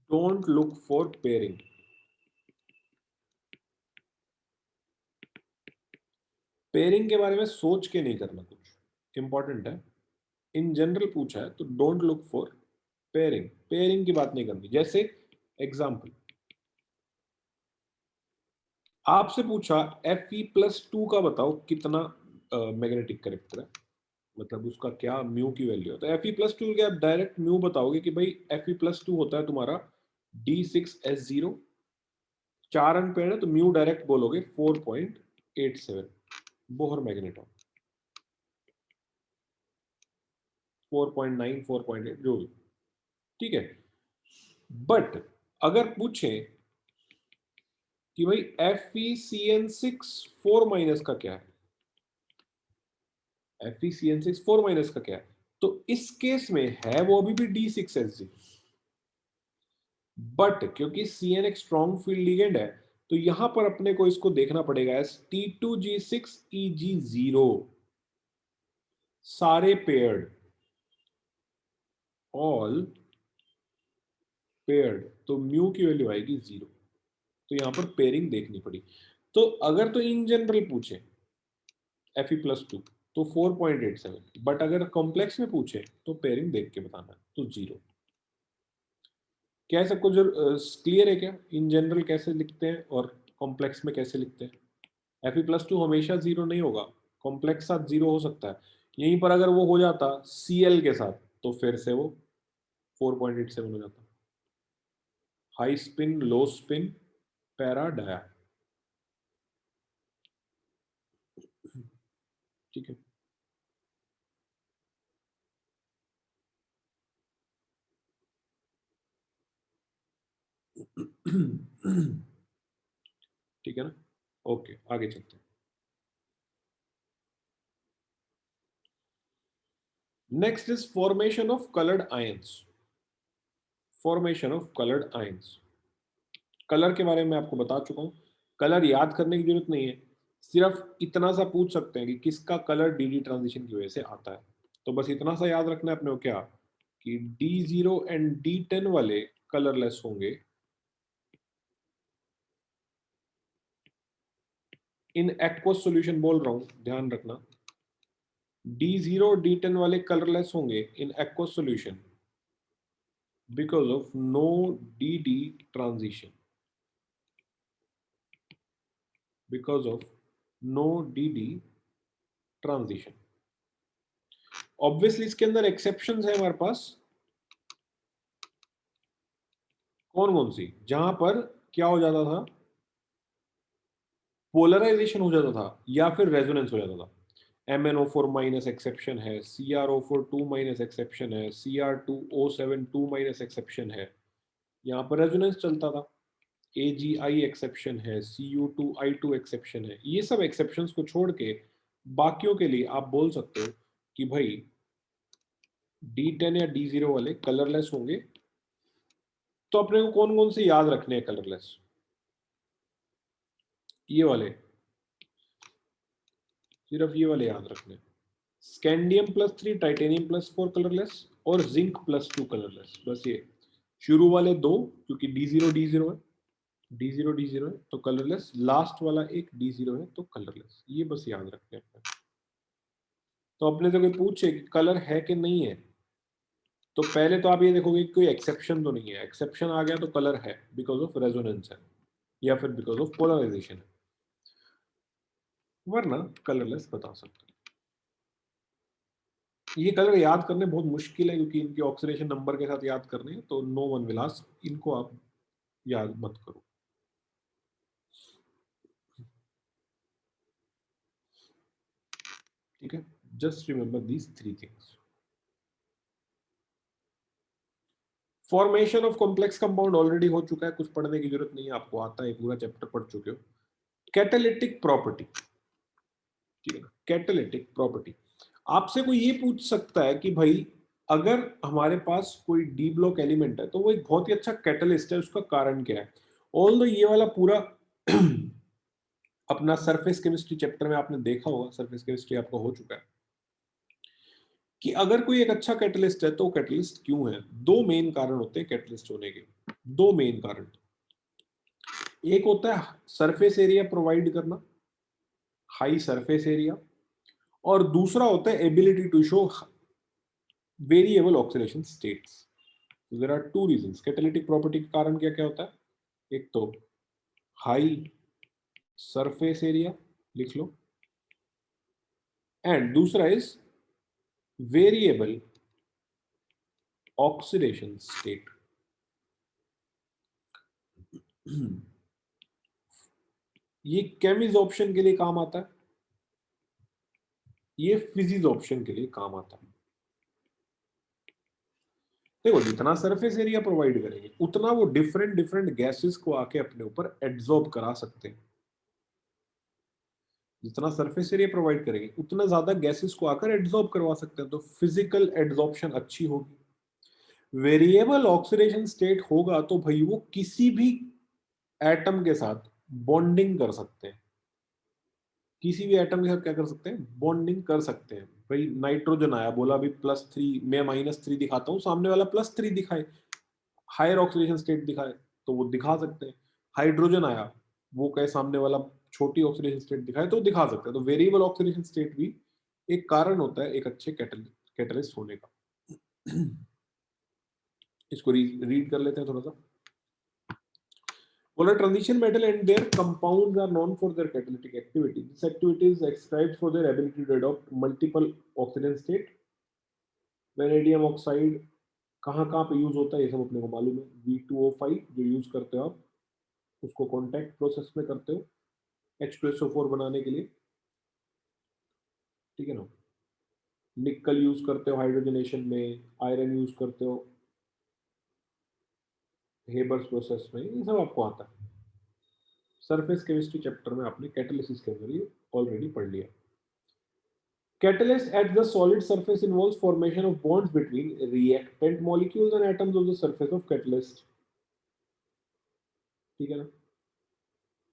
don't look for pairing. Pairing के बारे में सोच के नहीं करना, कुछ इंपॉर्टेंट है। इन जनरल पूछा है तो don't look for pairing, pairing की बात नहीं करनी। जैसे एग्जाम्पल, आपसे पूछा Fe+2 का बताओ कितना मैग्नेटिक करेक्टर है, मतलब उसका क्या म्यू की वैल्यू है। तो Fe+2 के आप डायरेक्ट म्यू बताओगे कि भाई Fe+2 होता है तुम्हारा D6S0, 4 अनपेयर्ड है तो म्यू डायरेक्ट बोलोगे 4.87, बोहर मैग्नेटॉन 4.9, 4.8 जो भी, ठीक है। बट अगर पूछें कि भाई FeCN6 4- का क्या है, FeCN6 4- का क्या है, तो इस केस में है वो अभी भी D6S0, बट क्योंकि CN एक स्ट्रॉन्ग फील्ड लिगेंड है, तो यहां पर अपने को इसको देखना पड़ेगा एस T2G6EG0, सारे पेयर्ड, ऑल पेयर्ड, तो म्यू की वैल्यू आएगी 0। तो यहां पर पेयरिंग देखनी पड़ी। तो अगर तो इन जनरल पूछे Fe+2 तो 4.87, बट अगर कॉम्प्लेक्स में पूछे तो पेयरिंग देख के बताना, तो 0। क्या सबको जो क्लियर है क्या, इन जनरल कैसे लिखते हैं और कॉम्प्लेक्स में कैसे लिखते हैं? Fe+2 हमेशा 0 नहीं होगा, कॉम्प्लेक्स साथ 0 हो सकता है। यहीं पर अगर वो हो जाता Cl के साथ तो फिर से वो 4.87 हो जाता। High spin, low spin, para, dia, ठीक है। ठीक है ना, ओके आगे चलते हैं। Next is formation of coloured ions. Formation of coloured ions, colour के बारे में आपको बता चुका हूं, कलर याद करने की जरूरत नहीं है, सिर्फ इतना सा पूछ सकते हैं कि किसका कलर डी ट्रांजिशन की वजह से आता है। तो बस इतना सा याद रखना है अपने को, क्या कि D0 एंड D10 वाले कलरलेस होंगे इन एक्वस सॉल्यूशन, बोल रहा हूं ध्यान रखना, D0 D10 वाले कलरलेस होंगे in aqueous solution because of no DD transition, because of no DD transition. Obviously इसके अंदर एक्सेप्शंस है हमारे पास, कौन कौन सी, जहां पर क्या हो जाता था, पोलराइजेशन हो जाता था या फिर रेजोनेंस हो जाता था। MnO4 माइनस एक्सेप्शन है, CrO4 2 माइनस एक्सेप्शन है, Cr2O7 2 माइनस एक्सेप्शन है, यहाँ पर रेजोनेंस चलता था। AGI एक्सेप्शन है, CU2I2 एक्सेप्शन है, ये सब एक्सेप्शंस को छोड़ के बाकियों के लिए आप बोल सकते हो कि भाई D10 या D0 वाले कलरलेस होंगे। तो अपने को कौन कौन से याद रखने हैं कलरलेस? ये वाले, सिर्फ ये वाले याद रखने हैं। स्कैंडियम +3, टाइटेनियम +4 कलरलेस और जिंक +2 कलरलेस। बस ये शुरू वाले दो, क्योंकि D0 D0 है, D0 D0 है तो कलरलेस, लास्ट वाला एक D0 है तो कलरलेस। ये बस याद रखने हैं। तो अपने से कोई पूछे कि कलर है कि नहीं है, तो पहले तो आप ये देखोगे कि कोई एक्सेप्शन तो नहीं है। एक्सेप्शन आ गया तो कलर है, बिकॉज ऑफ रेजोनेंस है या फिर बिकॉज ऑफ पोलराइजेशन है, वरना कलरलेस बता सकते हैं। ये कलर याद करने बहुत मुश्किल है क्योंकि इनके ऑक्सीडेशन नंबर के साथ याद करने हैं, तो नो वन विल आस्क, इनको आप याद मत करो। ठीक है, just remember these 3 things. Formation of complex compound already हो चुका है, कुछ पढ़ने की जरूरत नहीं है, आपको आता है, पूरा चैप्टर पढ़ चुके हो। कैटालिटिक प्रॉपर्टी, ठीक है ना, कैटालिटिक प्रॉपर्टी। आपसे कोई ये पूछ सकता है कि भाई अगर हमारे पास कोई डी ब्लॉक एलिमेंट है तो वो एक बहुत ही अच्छा कैटलिस्ट है, उसका कारण क्या है? ऑल्दो ये वाला पूरा अपना सरफेस केमिस्ट्री चैप्टर में आपने देखा होगा, सरफेस केमिस्ट्री आपका हो चुका है कि अगर कोई एक अच्छा कैटलिस्ट है तो कैटलिस्ट क्यों है? दो मेन कारण होते हैं कैटलिस्ट होने के, दो मेन कारण। एक होता है सरफेस एरिया प्रोवाइड करना, हाई सरफेस एरिया, और दूसरा होता है ability to show variable oxidation states. There are two reasons. Catalytic property के कारण क्या क्या होता है? एक तो हाई सरफेस एरिया, लिख लो, एंड दूसरा इज वेरिएबल ऑक्सीडेशन स्टेट। ये केमिज ऑप्शन के लिए काम आता है, ये फिजिक्स ऑप्शन के लिए काम आता है। देखो, जितना सरफेस एरिया प्रोवाइड करेंगे उतना वो डिफरेंट डिफरेंट गैसेस को आके अपने ऊपर एब्जॉर्ब करा सकते हैं। जितना सरफेस एरिया प्रोवाइड करेंगे उतना ज्यादा गैसेस को आकर एब्जॉर्ब करवा सकते हैं, तो फिजिकल एब्जॉर्प्शन अच्छी होगी। वेरिएबल ऑक्सीडेशन स्टेट होगा तो भाई वो किसी भी एटम के साथ बॉन्डिंग कर सकते हैं, किसी भी एटम के साथ क्या कर सकते हैं? बॉन्डिंग कर सकते हैं। भाई नाइट्रोजन आया, बोला अभी +3, मैं -3 दिखाता हूँ, सामने वाला +3 दिखाए, हायर ऑक्सीडेशन स्टेट दिखाए तो वो दिखा सकते हैं। हाइड्रोजन आया, वो कहे सामने वाला छोटी ऑक्सीडेशन स्टेट दिखाए तो दिखा सकते हैं। तो वेरिएबल ऑक्सीडेशन स्टेट भी एक कारण होता है एक अच्छे कैटलिस्ट होने का। इसको रीड कर लेते हैं थोड़ा सा। Polar transition metal and their compounds are known for their catalytic activity. This activity is ascribed for their ability to adopt multiple oxidant state. Vanadium oxide कहाँ कहाँ पे यूज होता है ये सब अपने को मालूम है। V2O5 जो यूज करते हो आप, उसको कॉन्टैक्ट प्रोसेस में करते हो H2SO4 बनाने के लिए, ठीक है ना। निकल यूज करते हो हाइड्रोजनेशन में, आयरन यूज करते हो हेबर्स प्रोसेस में, ये सब आपको आता है। सरफेस केमिस्ट्री चैप्टर में आपने कैटालिसिस के अंदर ये ऑलरेडी पढ़ लिया। Catalyst at the solid surface involves formation of bonds between reactant molecules and atoms of the surface of catalyst, ठीक है ना।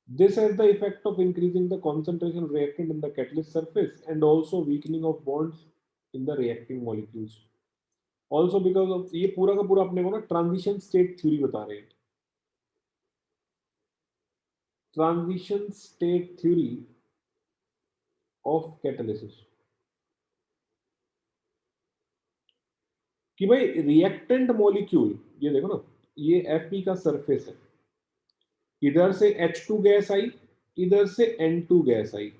This has the effect of increasing the concentration of reactant in the catalyst surface and also weakening of bonds in the reacting molecules. Also because of ये पूरा का पूरा अपने को ना ट्रांजिशन स्टेट थ्योरी बता रहे हैं, transition state theory of catalysis, कि भाई रिएक्टेंट मॉलिक्यूल, ये देखो ना, ये Fe का सरफेस है, इधर से H2 गैस आई, इधर से N2 गैस आई,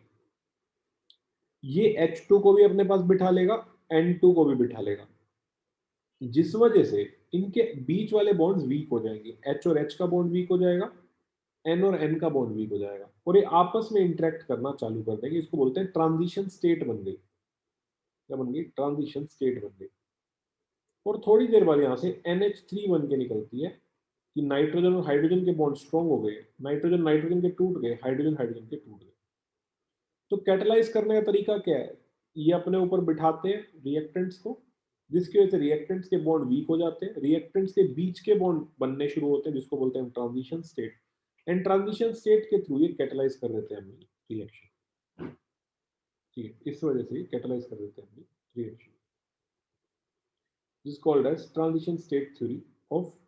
ये H2 को भी अपने पास बिठा लेगा, N2 को भी बिठा लेगा, जिस वजह से इनके बीच वाले बॉन्ड्स वीक हो जाएंगे। H और H का बॉन्ड वीक हो जाएगा, N और N का बॉन्ड वीक हो जाएगा, और ये आपस में इंटरेक्ट करना चालू कर देंगे। इसको बोलते हैं ट्रांजिशन स्टेट बन गई। क्या बन गई? ट्रांजिशन स्टेट बन गई। और थोड़ी देर बाद यहां से NH3 बन के निकलती है, कि नाइट्रोजन और हाइड्रोजन के बॉन्ड स्ट्रॉन्ग हो गए, नाइट्रोजन नाइट्रोजन के टूट गए, हाइड्रोजन हाइड्रोजन के टूट गए। तो कैटेलाइज करने का तरीका क्या है? ये अपने ऊपर बिठाते हैं रिएक्टेंट्स को, जिसकी वजह से रिएक्टेंट्स के बॉन्ड वीक हो जाते हैं, रिएक्टेंट्स के बीच के बॉन्ड बनने शुरू होते हैं, जिसको बोलते हैं transition state. And transition state के थ्रू ये कैटेलाइज कर देते हैं अपनी रिएक्शन। ठीक है, इस वजह से कैटेलाइज कर देते हैं अपनी reaction. This called as transition state theory of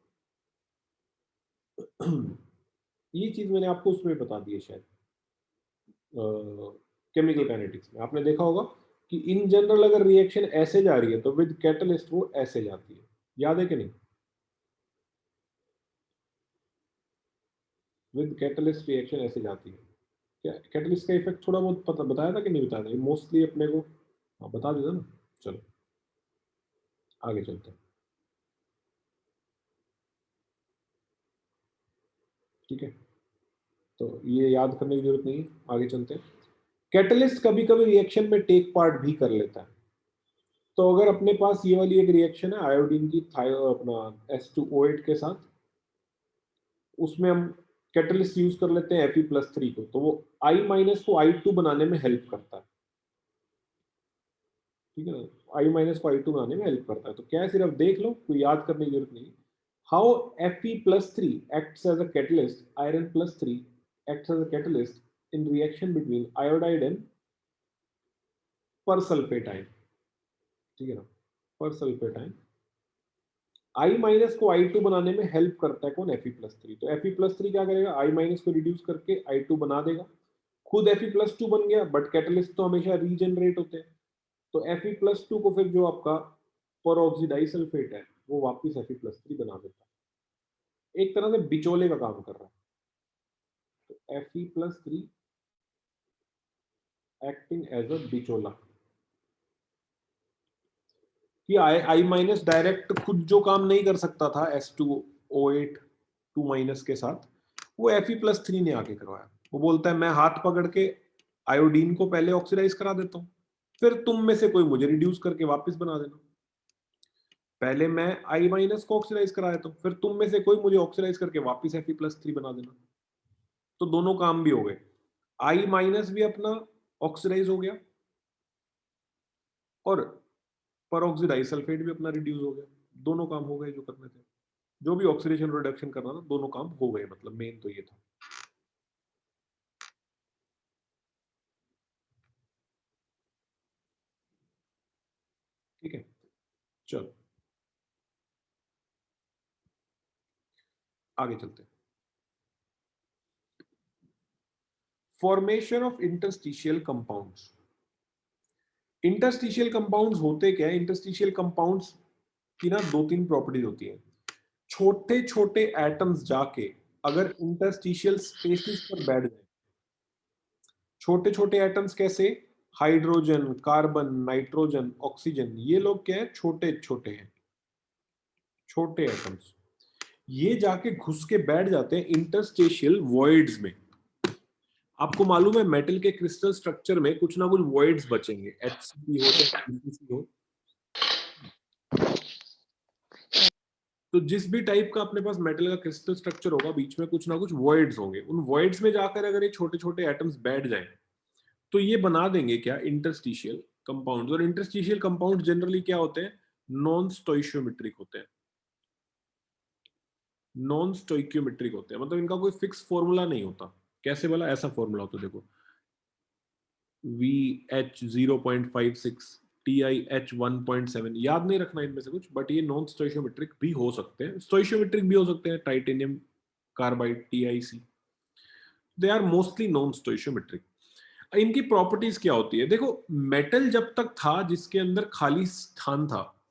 ये चीज मैंने आपको उसमें बता दी है शायद, केमिकल काइनेटिक्स में आपने देखा होगा कि इन जनरल अगर रिएक्शन ऐसे जा रही है तो विद कैटलिस्ट वो ऐसे जाती है। याद है कि नहीं? विद कैटलिस्ट रिएक्शन ऐसे जाती है। क्या कैटलिस्ट का इफेक्ट थोड़ा बहुत पता बताया था कि नहीं बताया था? मोस्टली अपने को हाँ बता दिया ना। चलो आगे चलते हैं। ठीक है, तो ये याद करने की जरूरत नहीं है, आगे चलते हैं। कैटलिस्ट कभी कभी रिएक्शन में टेक पार्ट भी कर लेता है। तो अगर अपने पास ये वाली एक रिएक्शन है आयोडीन की अपना H2O8 के साथ, उसमें हम कैटलिस्ट यूज कर लेते हैं Fe+3 को, तो वो I- को I2 बनाने में हेल्प करता है। ठीक है ना, I- को I2 बनाने में हेल्प करता है। तो क्या है, सिर्फ देख लो, कोई याद करने की जरूरत नहीं। How Fe+3 acts as a catalyst, Iron+3 acts as a catalyst in reaction between iodide and persulphate ion. ठीक है ना, परसल्फेट आयन I- को I2 बनाने में हेल्प करता है कौन? Fe+3। तो Fe+3 क्या करेगा? I- को रिड्यूस करके I2 बना देगा, खुद Fe+2 बन गया, बट कैटलिस्ट तो हमेशा रीजनरेट होते हैं। तो Fe+2 को फिर जो आपका परऑक्सीडाइज सल्फेट है वो वापस Fe+3 बना देता है, एक तरह से बिचोले का काम कर रहा है। तो Fe+3 एक्टिंग एज अ बिचोला, कि I- डायरेक्ट खुद जो काम नहीं कर सकता था H2O8 2- के साथ, वो Fe+3 ने आके करवाया। वो बोलता है मैं हाथ पकड़ के आयोडीन को पहले ऑक्सीडाइज करा देता हूँ, फिर तुम में से कोई मुझे रिड्यूस करके वापस बना देना। पहले मैं I- को ऑक्सीडाइज करा देता हूँ, फिर तुम में से कोई मुझे ऑक्सीडाइज करके वापस Fe+3 बना देना। तो दोनों काम भी हो गए, I- भी अपना ऑक्सीडाइज हो गया और परऑक्सीडाइज सल्फेट भी अपना रिड्यूस हो गया। दोनों काम हो गए जो करने थे, जो भी ऑक्सीडेशन रिडक्शन करना था, दोनों काम हो गए। मतलब मेन तो ये था। ठीक है, चलो आगे चलते हैं। Formation of interstitial compounds. Interstitial compounds होते क्या है? इंटरस्टिशियल कंपाउंड्स की ना दो तीन प्रॉपर्टीज होती है। छोटे छोटे एटम्स जाके अगर इंटरस्टिशियल स्पेसिस पर बैठ जाए, छोटे छोटे एटम्स कैसे? हाइड्रोजन, कार्बन, नाइट्रोजन, ऑक्सीजन, ये लोग क्या है? छोटे छोटे हैं, छोटे एटम्स। ये जाके घुस के बैठ जाते हैं इंटरस्टेशियल वॉइड्स में। आपको मालूम है मेटल के क्रिस्टल स्ट्रक्चर में कुछ ना कुछ वॉइड्स बचेंगे, HCl हो चाहे PCl हो। तो जिस भी टाइप का अपने पास मेटल का क्रिस्टल स्ट्रक्चर होगा, बीच में कुछ ना कुछ वॉइड्स होंगे। उन वॉइड्स में जाकर अगर ये छोटे छोटे एटम्स बैठ जाएं, तो ये बना देंगे क्या? Interstitial compounds. और इंटरस्टिशियल कंपाउंड जनरली क्या होते हैं? नॉन स्टोइशियोमेट्रिक होते हैं। नॉन स्टोइकियोमेट्रिक होते हैं, मतलब इनका कोई फिक्स फॉर्मूला नहीं होता। कैसे वाला? ऐसा फॉर्मूला होता है, देखो VH0.56 TiH1.7, याद नहीं रखना इनमें से कुछ, बट ये नॉन स्टोइशियोमेट्रिक भी हो सकते हैं, स्टोइशियोमेट्रिक भी हो सकते हैं। Titanium carbide TiC, they are mostly non stoichiometric. इनकी प्रॉपर्टीज क्या होती है? देखो, मेटल जब तक था जिसके अंदर खाली स्थान था,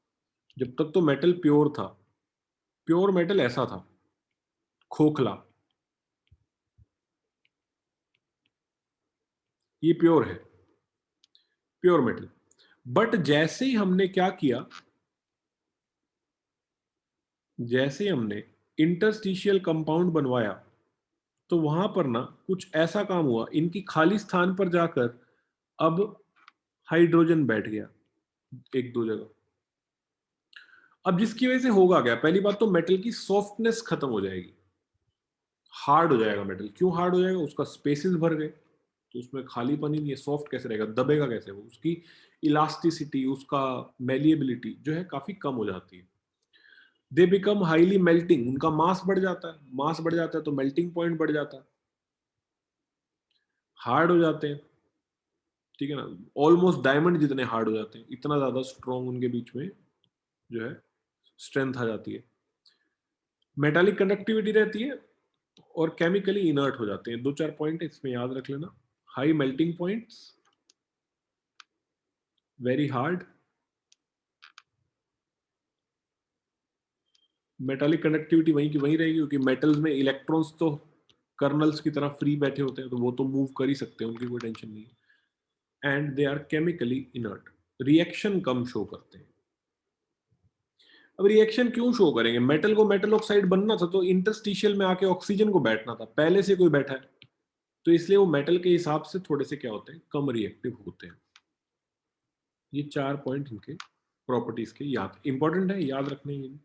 जब तक तो मेटल प्योर था। प्योर मेटल ऐसा था, खोखला, ये प्योर है, प्योर मेटल। बट जैसे ही हमने क्या किया, जैसे ही हमने इंटरस्टिशियल कंपाउंड बनवाया, तो वहां पर ना कुछ ऐसा काम हुआ, इनकी खाली स्थान पर जाकर अब हाइड्रोजन बैठ गया एक दो जगह। अब जिसकी वजह से होगा क्या, पहली बात तो मेटल की सॉफ्टनेस खत्म हो जाएगी, हार्ड हो जाएगा मेटल। क्यों हार्ड हो जाएगा? उसका स्पेसेस भर गए, तो उसमें खालीपन ही नहीं है, सॉफ्ट कैसे रहेगा, दबेगा कैसे वो? उसकी इलास्टिसिटी, उसका मेलिएबिलिटी जो है काफी कम हो जाती है। दे बिकम हाईली मेल्टिंग, उनका मास बढ़ जाता है, मास बढ़ जाता है तो मेल्टिंग पॉइंट बढ़ जाता है, हार्ड हो जाते हैं, ठीक है ना, ऑलमोस्ट डायमंड जितने हार्ड हो जाते हैं, इतना ज्यादा स्ट्रॉन्ग उनके बीच में जो है स्ट्रेंथ आ जाती है। मेटालिक कंडक्टिविटी रहती है और केमिकली इनर्ट हो जाते हैं। दो चार पॉइंट इसमें याद रख लेना। High melting points, very hard, metallic conductivity वहीं की वहीं रहेगी, क्योंकि मेटल्स में इलेक्ट्रॉन्स तो कर्नल्स की तरह फ्री बैठे होते हैं, तो वो तो मूव कर ही सकते हैं, उनकी कोई टेंशन नहीं है। And they are chemically inert, reaction कम शो करते हैं। अब रिएक्शन क्यों शो करेंगे? मेटल को मेटल ऑक्साइड बनना था तो इंटरस्टिशियल में आके ऑक्सीजन को बैठना था, पहले से कोई बैठा है, तो इसलिए वो मेटल के हिसाब से थोड़े से क्या होते हैं, कम रिएक्टिव होते हैं। ये 4 पॉइंट इनके प्रॉपर्टीज के याद इंपॉर्टेंट है, याद रखने हैं।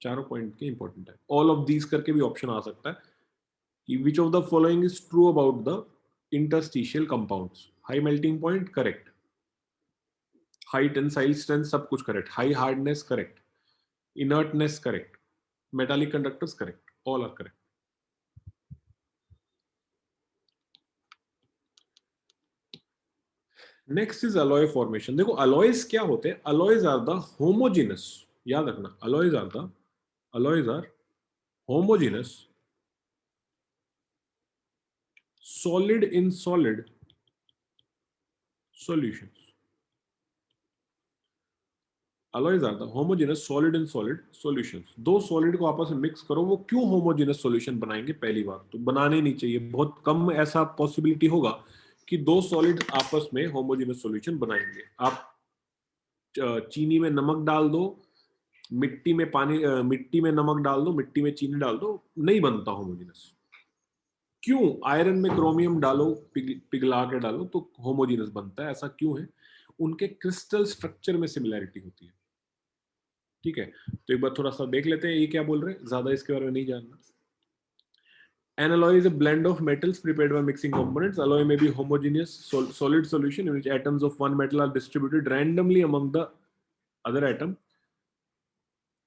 चारों पॉइंट के इंपॉर्टेंट है। ऑल ऑफ दीज करके भी ऑप्शन आ सकता है कि which of the following is true about the interstitial compounds. High melting point correct, high tensile strength सब कुछ correct, high hardness correct, inertness correct, metallic conductors correct, all are correct. Next is alloy formation. देखो alloys क्या होते हैं? Alloys are the homogeneous, याद रखना, alloys are homogeneous solid in solid solutions. Alloys are the homogeneous solid in solid solutions. दो solid को आपस में मिक्स करो, वो क्यों होमोजेनस सॉल्यूशन बनाएंगे? पहली बात तो बनाने नहीं चाहिए, बहुत कम ऐसा पॉसिबिलिटी होगा कि दो सॉलिड आपस में होमोजेनस सॉल्यूशन बनाएंगे। आप चीनी में नमक डाल दो, मिट्टी में पानी, मिट्टी में नमक डाल दो, मिट्टी में चीनी डाल दो, नहीं बनता होमोजेनस। क्यों? आयरन में क्रोमियम डालो, पिघला के डालो तो होमोजेनस बनता है। ऐसा क्यों है? उनके क्रिस्टल स्ट्रक्चर में सिमिलैरिटी होती है, ठीक है। तो एक बार थोड़ा सा देख लेते हैं ये क्या बोल रहे हैं, ज्यादा इसके बारे में नहीं जानना। An alloy is a blend of metals prepared by mixing components. Alloy may be homogeneous solid solution in which atoms of one metal are distributed randomly among the other atom,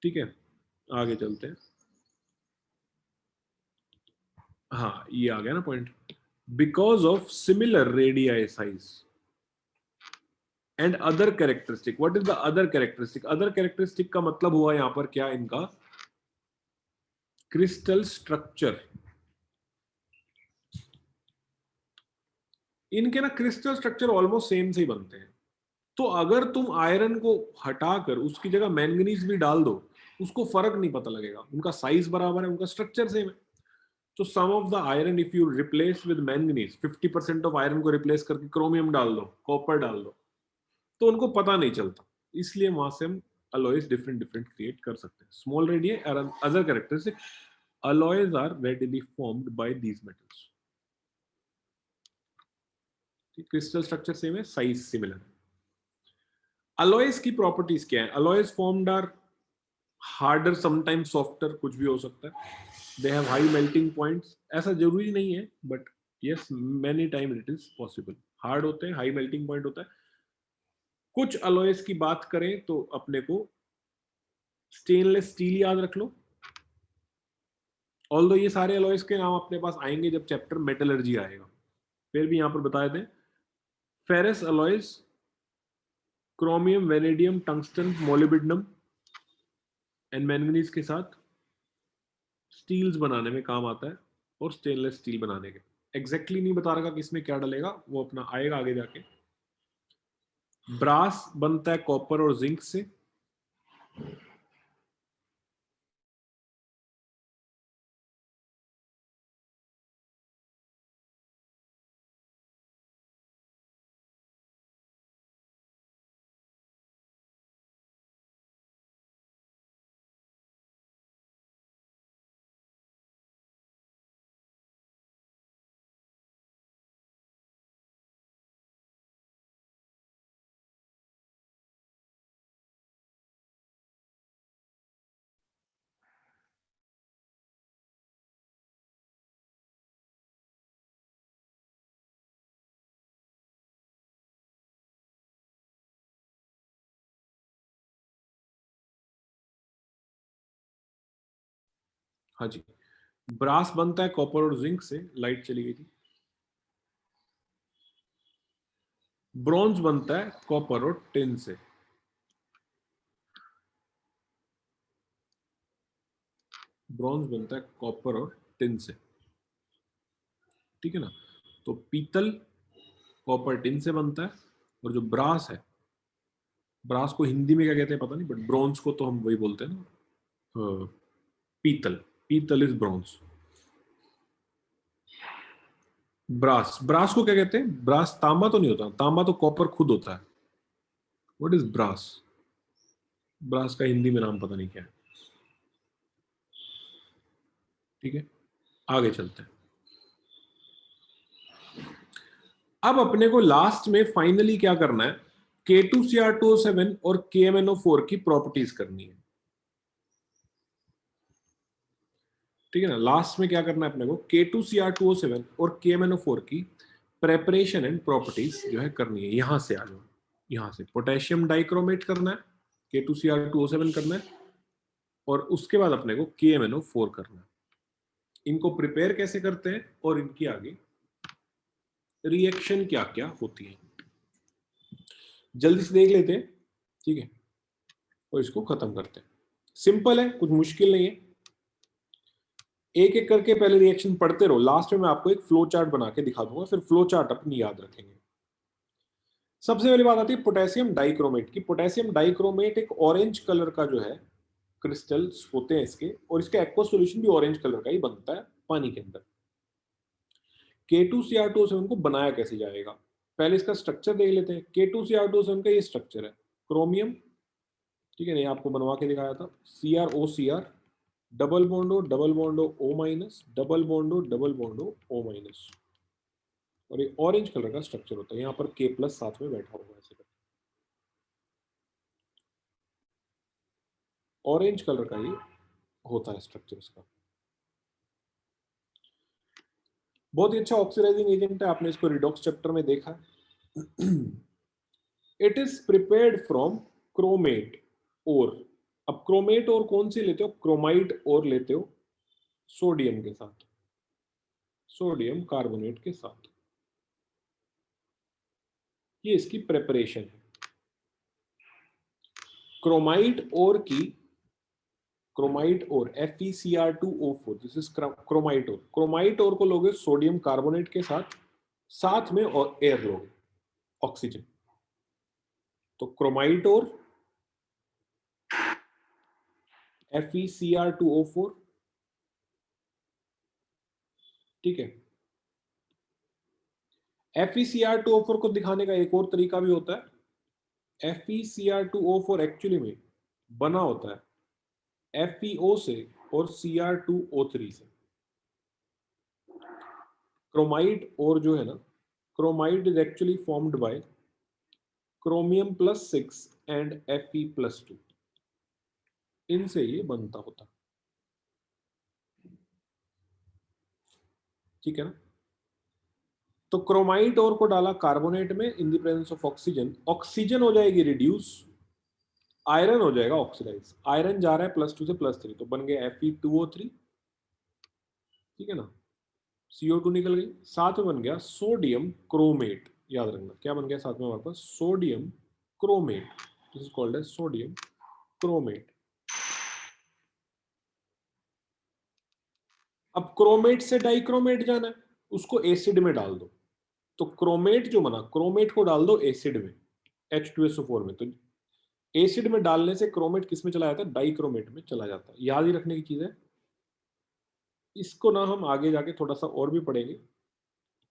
ठीक है। आगे चलते हैं। हाँ ये आ गया ना point, because of similar radii size and other characteristic. What is the other characteristic? Other characteristic का मतलब हुआ यहां पर क्या, इनका क्रिस्टल स्ट्रक्चर। इनके ना क्रिस्टल स्ट्रक्चर ऑलमोस्ट सेम से ही बनते हैं, तो अगर तुम आयरन को हटाकर उसकी जगह मैंगनीज भी डाल दो, उसको फर्क नहीं पता लगेगा, उनका साइज बराबर है, उनका स्ट्रक्चर सेम है। तो some of the iron if you replace with manganese, 50% of iron को रिप्लेस करके क्रोमियम डाल दो, कॉपर डाल दो, तो उनको पता नहीं चलता। इसलिए वहां से हम अलॉयज डिफरेंट डिफरेंट क्रिएट कर सकते हैं। स्मॉल रेडियस और other characteristic, alloys are readily formed by these metals. Crystal structure same है, साइज सिमिलर है। अलॉयज की प्रॉपर्टीज क्या है? Alloys formed are harder, sometimes softer, कुछ भी हो सकता है। They have high melting points, ऐसा जरूरी नहीं है, but yes many time it is possible. Hard होते हैं, हाई मेल्टिंग पॉइंट होता है। कुछ अलॉयज की बात करें तो अपने को स्टेनलेस स्टील याद रख लो। ऑल्दो ये सारे अलॉयज के नाम अपने पास आएंगे जब चैप्टर मेटलर्जी आएगा, फिर भी यहां पर बताए थे। Ferrous alloys, chromium, vanadium, tungsten, molybdenum and manganese के साथ स्टील्स बनाने में काम आता है, और स्टेनलेस स्टील बनाने के। एग्जैक्टली नहीं बता रखा किसमें क्या डलेगा, वो अपना आएगा आगे जाके। ब्रास बनता है कॉपर और जिंक से। हाँ जी, ब्रास बनता है कॉपर और जिंक से, लाइट चली गई थी। ब्रॉन्ज बनता है कॉपर और टिन से। ब्रॉन्ज बनता है कॉपर और टिन से, ठीक है ना। तो पीतल कॉपर टिन से बनता है, और जो ब्रास है, ब्रास को हिंदी में क्या कहते हैं पता नहीं, बट ब्रॉन्ज को तो हम वही बोलते हैं ना, पीतल। पीतल इज ब्रॉन्ज। ब्रास, ब्रास को क्या कहते हैं? ब्रास तांबा तो नहीं होता, तांबा तो कॉपर खुद होता है। What is brass? ब्रास का हिंदी में नाम पता नहीं क्या है, ठीक है, आगे चलते हैं। अब अपने को लास्ट में फाइनली क्या करना है, K2Cr2O7 और KMnO4 की प्रॉपर्टीज करनी है, ठीक है ना। लास्ट में क्या करना है अपने को, K2Cr2O7 और KMnO4 की प्रेपरेशन एंड प्रॉपर्टीज जो है करनी है। यहां से आ जाओ, यहां से पोटेशियम डाइक्रोमेट करना है, K2Cr2O7 करना है, और उसके बाद अपने को KMnO4 करना है। इनको प्रिपेयर कैसे करते हैं और इनकी आगे रिएक्शन क्या क्या होती है, जल्दी से देख लेते हैं, ठीक है, और इसको खत्म करते हैं। सिंपल है, कुछ मुश्किल नहीं है। एक एक करके पहले रिएक्शन पढ़ते रहो, लास्ट में मैं आपको एक फ्लो चार्ट बना के दिखा दूंगा, फिर फ्लो चार्ट अपनी याद रखेंगे। सबसे पहली बात आती है पोटेशियम डाइक्रोमेट की। पोटेशियम डाइक्रोमेट एक ऑरेंज कलर का जो है क्रिस्टल्स होते हैं इसके, और इसका एक्वा सॉल्यूशन भी ऑरेंज कलर का ही बनता है पानी के अंदर। K2Cr2O7 को बनाया कैसे जाएगा, पहले इसका स्ट्रक्चर देख लेते हैं। K2Cr2O7 का ये स्ट्रक्चर है, क्रोमियम, ठीक है, नहीं आपको बनवा के दिखाया था, CrOCr, double bond O double bond O O minus, double bond O double bond O O minus, और ये ऑरेंज कलर का स्ट्रक्चर होता है। यहाँ पर K प्लस साथ में बैठा हुआ है, ऐसे करके ऑरेंज कलर का ये होता है स्ट्रक्चर इसका। बहुत ही अच्छा ऑक्सीडाइजिंग एजेंट है, आपने इसको रिडॉक्स चैप्टर में देखा। It is prepared from chromate और, अब क्रोमेट और कौन सी लेते हो, क्रोमाइट और लेते हो सोडियम के साथ, सोडियम कार्बोनेट के साथ, ये इसकी प्रेपरेशन है। क्रोमाइट और की, क्रोमाइट और FeCr2O4, दिस इज क्रोमाइट और। क्रोमाइट और को लोगे सोडियम कार्बोनेट के साथ, साथ में और एयर लोगे, ऑक्सीजन। तो क्रोमाइट और FeCr2O4, ठीक है। FeCr2O4 को दिखाने का एक और तरीका भी होता है। FeCr2O4 एक्चुअली में बना होता है FeO से और Cr2O3 से। क्रोमाइड और जो है ना, chromide is actually formed by Chromium+6 and Fe+2, इनसे ये बनता होता, ठीक है ना। तो क्रोमाइड और को डाला कार्बोनेट में इन the presence of oxygen, oxygen हो जाएगी रिड्यूस, आयरन हो जाएगा ऑक्सीडाइज। आयरन जा रहा है +2 से +3, तो बन गया Fe2O3, ठीक है ना। CO2 निकल गई, साथ में बन गया सोडियम क्रोमेट। याद रखना क्या बन गया साथ में हमारे पास, sodium chromate, this is called as sodium chromate. अब क्रोमेट से डाइक्रोमेट जाना है, उसको एसिड में डाल दो। तो क्रोमेट जो बना, क्रोमेट को डाल दो एसिड में, H2SO4 में। तो एसिड में डालने से क्रोमेट किस में चला जाता है, डाइक्रोमेट में चला जाता है। याद ही रखने की चीज है, इसको ना हम आगे जाके थोड़ा सा और भी पढ़ेंगे।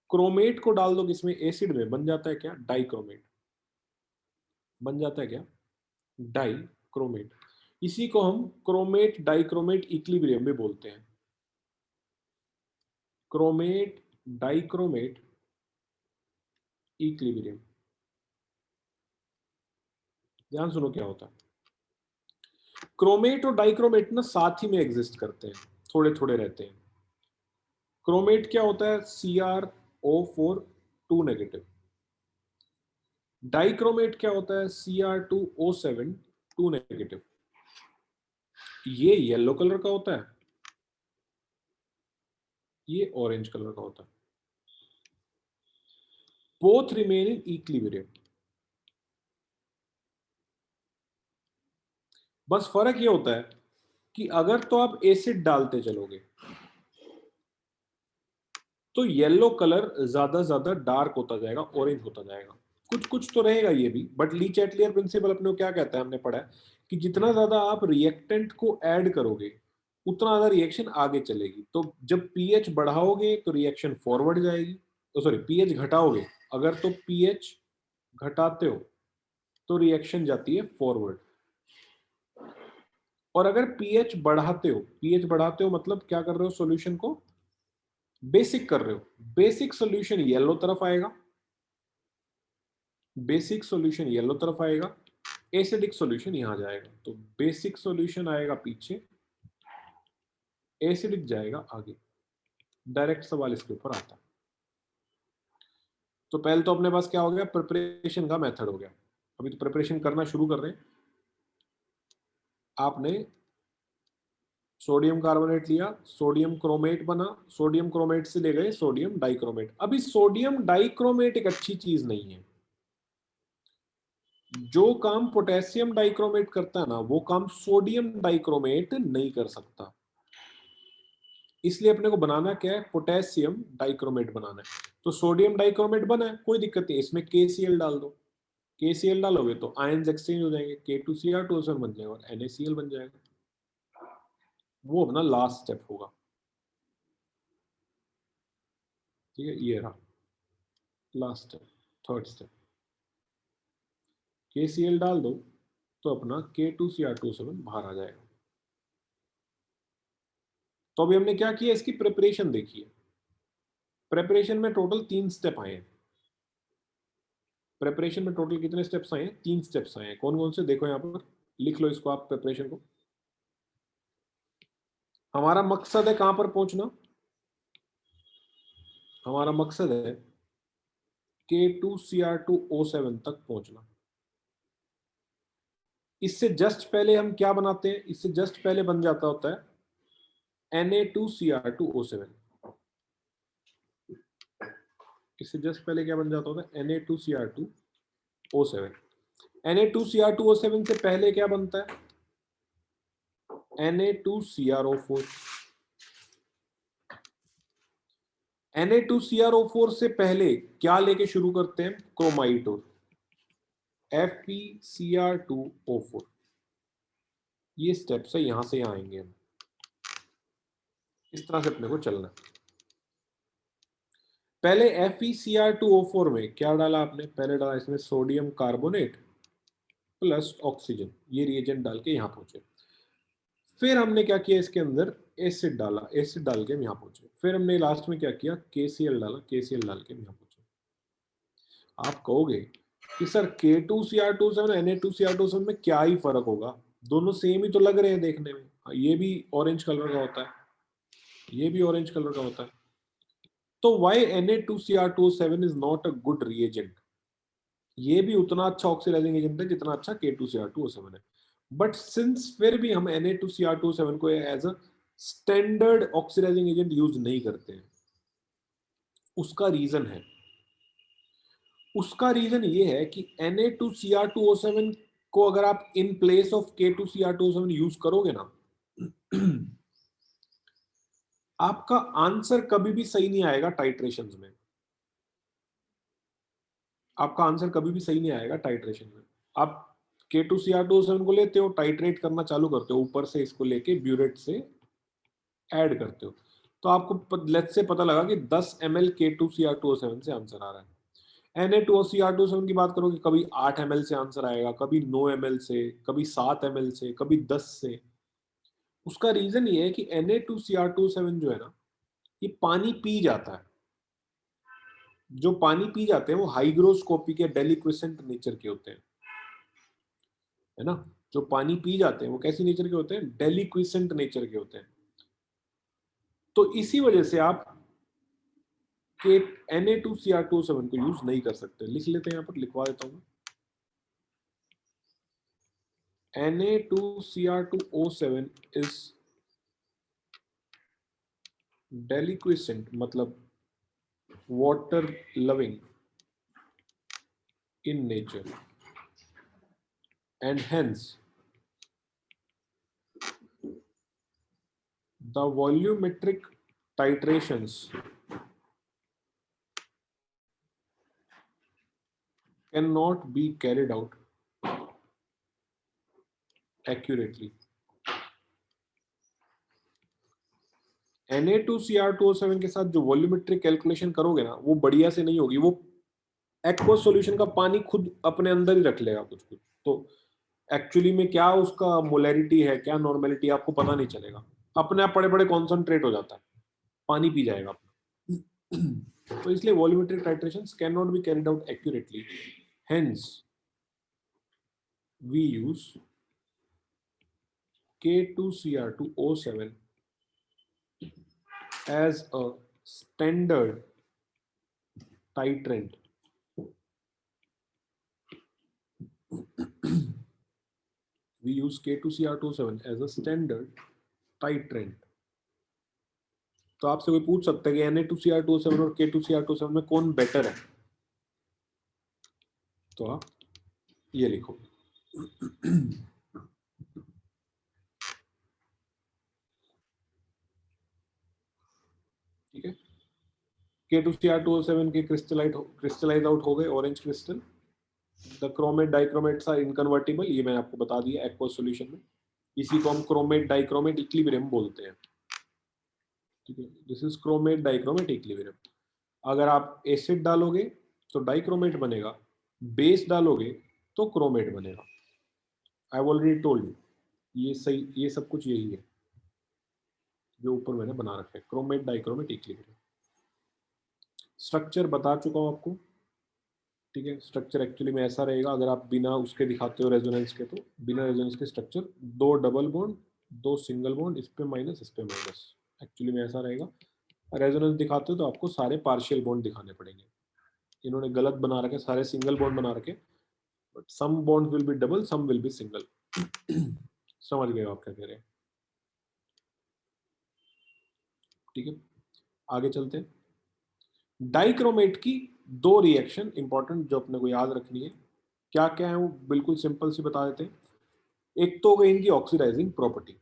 क्रोमेट को डाल दो किसमें, एसिड में, बन जाता है क्या, डाइक्रोमेट। बन जाता है क्या, डाइक्रोमेट। इसी को हम क्रोमेट डाइक्रोमेट इक्विलिब्रियम भी बोलते हैं। क्रोमेट डाइक्रोमेट इक्विलिब्रियम, ध्यान सुनो क्या होता है। क्रोमेट और डाइक्रोमेट ना साथ ही में एग्जिस्ट करते हैं, थोड़े थोड़े रहते हैं। क्रोमेट क्या होता है, CrO4 2 नेगेटिव। डाइक्रोमेट क्या होता है, Cr2O7 2 नेगेटिव। ये येलो कलर का होता है, ये ऑरेंज कलर का होता है। Both remain in equilibrium. बस फर्क ये होता है कि अगर तो आप एसिड डालते चलोगे तो येलो कलर ज्यादा डार्क होता जाएगा, ऑरेंज होता जाएगा। कुछ कुछ तो रहेगा ये भी, बट ली चैटलियर प्रिंसिपल अपने को क्या कहता है, हमने पढ़ा है कि जितना ज्यादा आप रिएक्टेंट को ऐड करोगे उतना ज्यादा रिएक्शन आगे चलेगी। तो जब पीएच बढ़ाओगे तो रिएक्शन फॉरवर्ड जाएगी, तो सॉरी पीएच घटाओगे अगर तो पीएच घटाते हो तो रिएक्शन जाती है फॉरवर्ड। और अगर पीएच बढ़ाते हो मतलब क्या कर रहे हो, सॉल्यूशन को बेसिक कर रहे हो। बेसिक सॉल्यूशन येलो तरफ आएगा, बेसिक सॉल्यूशन येलो तरफ आएगा, एसिडिक सॉल्यूशन यहां जाएगा। तो बेसिक सॉल्यूशन आएगा पीछे, एसिडिक जाएगा आगे। डायरेक्ट सवाल इसके ऊपर आता है। तो पहले तो अपने पास क्या हो गया, प्रिपरेशन का मेथड हो गया। अभी तो प्रिपरेशन करना शुरू कर रहे हैं। आपने सोडियम कार्बोनेट लिया, सोडियम क्रोमेट बना, सोडियम क्रोमेट से ले गए सोडियम डाइक्रोमेट। अभी सोडियम डाइक्रोमेट एक अच्छी चीज नहीं है। जो काम पोटेशियम डाइक्रोमेट करता है ना, वो काम सोडियम डाइक्रोमेट नहीं कर सकता। इसलिए अपने को बनाना क्या है, पोटेशियम डाइक्रोमेट बनाना है। तो सोडियम डाइक्रोमेट बना है, कोई दिक्कत नहीं, इसमें KCl डाल दो। KCl डालोगे तो आयंस एक्सचेंज हो जाएंगे, K2Cr2O7 बन जाएगा और NaCl बन जाएगा। वो अपना लास्ट स्टेप होगा। ठीक है, ये रहा last step, third step. KCl डाल दो तो अपना K2Cr2O7 बाहर आ जाएगा। तो अभी हमने क्या किया, इसकी प्रिपरेशन देखी है। प्रिपरेशन में टोटल 3 स्टेप आए हैं। प्रिपरेशन में टोटल कितने स्टेप्स आए हैं, 3 स्टेप्स आए हैं। कौन कौन से, देखो यहाँ पर लिख लो इसको आप प्रिपरेशन को। हमारा मकसद है कहां पर पहुंचना, हमारा मकसद है K2Cr2O7 तक पहुंचना। इससे जस्ट पहले हम क्या बनाते हैं, इससे जस्ट पहले बन जाता होता है Na2Cr2O7। इससे जस्ट पहले क्या बन जाता होता है, Na2Cr2O7। Na2Cr2O7 से पहले क्या बनता है, Na2CrO4। Na2CrO4 से पहले क्या लेके शुरू करते हैं, क्रोमाइटोर, FeCr2O4। ये स्टेप्स है, यहां से यहां आएंगे हम। इस तरह से अपने को चलना है। पहले FeCr2O4 में क्या डाला आपने, पहले डाला इसमें सोडियम कार्बोनेट प्लस ऑक्सीजन, ये रिएजेंट डाल के यहां पहुंचे। फिर हमने क्या किया, इसके अंदर एसिड डाला, एसिड डाल के हम यहां पहुंचे। फिर हमने लास्ट में क्या किया, KCl डाला, KCl डाल के हम यहां पहुंचे। आप कहोगे कि सर K2Cr2O7 Na2Cr2O7 में क्या ही फर्क होगा, दोनों सेम ही तो लग रहे हैं देखने में। ये भी ऑरेंज कलर का होता है, ये भी ऑरेंज कलर का होता है। तो why Na2Cr2O7 is not a good reagent? ये भी उतना अच्छा ऑक्सीडाइजिंग एजेंट है जितना अच्छा K2Cr2O7 है। बट सिंस फिर भी हम Na2Cr2O7 को as a standard oxidizing agent use नहीं करते हैं, उसका रीजन है, उसका रीजन ये है कि Na2Cr2O7 को अगर आप in place of K2Cr2O7 use करोगे ना, आपका आंसर कभी भी सही नहीं आएगा टाइट्रेशन में। आपका आंसर कभी भी सही नहीं आएगा टाइट्रेशन में। आप K2Cr2O7 को लेते हो, टाइट्रेट करना चालू करते हो, ऊपर से इसको लेके ब्यूरेट से ऐड करते हो, तो आपको लेट्स से पता लगा कि 10 ml K2Cr2O7 से आंसर आ रहा है। Na2Cr2O7 की बात करोगे, कभी 8 ml से आंसर आएगा, कभी 9 ml से, कभी 7 ml से, कभी 10 से। उसका रीजन ये है कि Na2Cr2O7 जो है ना, ये पानी पी जाता है। जो पानी पी जाते हैं वो हाइग्रोस्कोपिक या डेलिक्विसेंट नेचर के होते हैं, है ना। जो पानी पी जाते हैं वो कैसी नेचर के होते हैं, डेलिक्विसेंट नेचर के होते हैं। तो इसी वजह से आप के Na2Cr2O7 को यूज नहीं कर सकते। लिख लेते हैं, यहां पर लिखवा देता हूं। Na2Cr2O7 is डेलिक्विसेंट मतलब water loving in nature and hence the volumetric titrations cannot be carried out accurately. Na2Cr2O7 के साथ जो वॉल्यूमेट्रिक कैलकुलेशन करोगे ना वो बढ़िया से नहीं होगी, वो एक्वस सॉल्यूशन का पानी खुद अपने अंदर ही रख लेगा कुछ कुछ, तो एक्चुअली में क्या उसका मोलैरिटी है क्या नॉर्मेलिटी आपको पता नहीं चलेगा, अपने आप बड़े बड़े कॉन्सेंट्रेट हो जाता है, पानी पी जाएगा अपना। तो इसलिए volumetric titrations can not be carried out accurately, hence we use K2Cr2O7 as a standard titrant. We use K2Cr2O7 as a standard titrant. तो आपसे कोई पूछ सकता है कि Na2Cr2O7 और K2Cr2O7 में कौन बेटर है, तो आप ये लिखो। ठीक है, K2Cr2O7 के क्रिस्टलाइज आउट हो गए orange crystal. The chromate dichromates are inconvertible, ये मैंने आपको बता दिया एक्वस सॉल्यूशन में, इसी को हम क्रोमेट डाइक्रोमेट इक्विलिब्रियम बोलते हैं। ठीक है, this is chromate dichromate equilibrium. अगर आप एसिड डालोगे तो डाइक्रोमेट बनेगा, बेस डालोगे तो क्रोमेट बनेगा। I have already told you, ये सही, ये सब कुछ यही है जो ऊपर मैंने बना रखा है, क्रोमेट डाइक्रोमेट इक्विलिब्रियम। स्ट्रक्चर बता चुका हूं आपको। ठीक है, स्ट्रक्चर एक्चुअली में ऐसा रहेगा, अगर आप बिना उसके दिखाते हो रेजोनेंस के, तो बिना रेजोनेंस के structure 2 double bond 2 single bond, इस पे माइनस इस पे माइनस, एक्चुअली में ऐसा रहेगा। रेजोनेंस दिखाते हो तो आपको सारे पार्शियल बॉन्ड दिखाने पड़ेंगे, इन्होंने गलत बना रखे, सारे सिंगल बॉन्ड बना रखे, but some bond will be double some will be single. समझ गए आप क्या कह रहे हैं? ठीक है, आगे चलते हैं। डाइक्रोमेट की 2 रिएक्शन इंपॉर्टेंट जो अपने को याद रखनी है, क्या क्या है वो बिल्कुल सिंपल सी बता देते हैं। एक तो हो गई इनकी ऑक्सीडाइजिंग प्रॉपर्टी,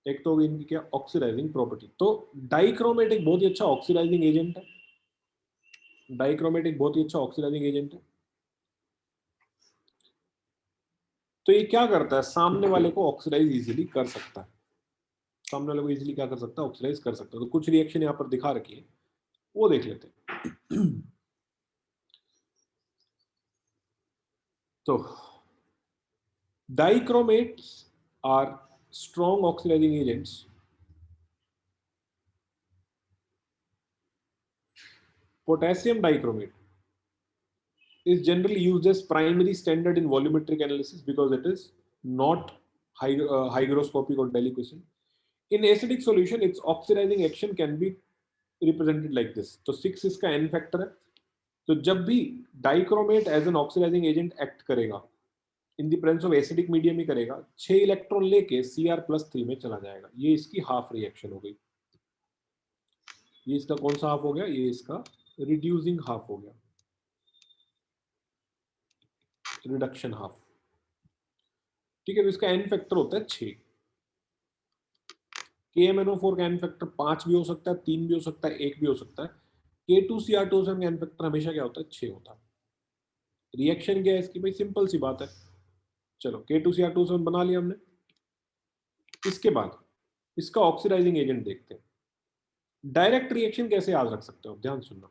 एक तो हो गई इनकी क्या ऑक्सीडाइजिंग प्रॉपर्टी। तो डाइक्रोमेट एक बहुत ही अच्छा ऑक्सीडाइजिंग एजेंट है, डाइक्रोमेट एक बहुत ही अच्छा ऑक्सीडाइजिंग एजेंट है। तो ये क्या करता है, सामने वाले को ऑक्सीडाइज इजीली कर सकता है, सामने वाले को इजीली क्या कर सकता है, ऑक्सीडाइज कर सकता है। तो कुछ रिएक्शन यहाँ पर दिखा रखी है, वो देख लेते हैं। तो dichromates are strong oxidizing agents potassium dichromate is generally used as primary standard in volumetric analysis because it is not hygroscopic or deliquescent. In acidic solution, its oxidizing action can be represented like this. तो 6 इसका n factor है, तो जब भी dichromate as an oxidising agent act करेगा, in the presence of acidic medium ही करेगा, 6 electron लेके Cr+3 में चला जाएगा। ये इसकी हाफ रिएक्शन हो गई। ये इसका कौन सा हाफ हो गया, ये इसका रिड्यूसिंग हाफ हो गया, रिडक्शन हाफ। ठीक है, तो इसका एन फैक्टर होता है 6। KMnO4 का एन फैक्टर 5 भी हो सकता है, 3 भी हो सकता है, 1 भी हो सकता है। K2Cr2O7 का एन फैक्टर हमेशा क्या होता है, 6 होता है। रिएक्शन क्या है इसकी, भाई सिंपल सी बात है। चलो K2Cr2O7 बना लिया हमने, इसके बाद इसका ऑक्सीडाइजिंग एजेंट देखते हैं। डायरेक्ट रिएक्शन कैसे याद रख सकते हो, ध्यान सुनना।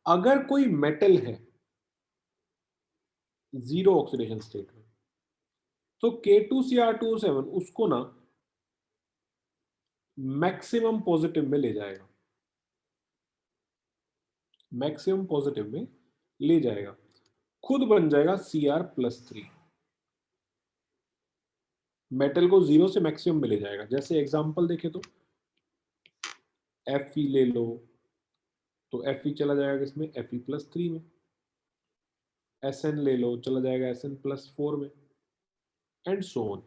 अगर कोई मेटल है जीरो ऑक्सीडेशन स्टेट में, तो K2Cr2O7 उसको ना मैक्सिमम पॉजिटिव में ले जाएगा, मैक्सिमम पॉजिटिव में ले जाएगा, खुद बन जाएगा Cr+3, मेटल को जीरो से मैक्सिमम में ले जाएगा। जैसे एग्जांपल देखें तो Fe ले लो, तो Fe चला जाएगा किसमें, Fe+3 में। Sn ले लो, चला जाएगा Sn+4 में, एंड सो ऑन।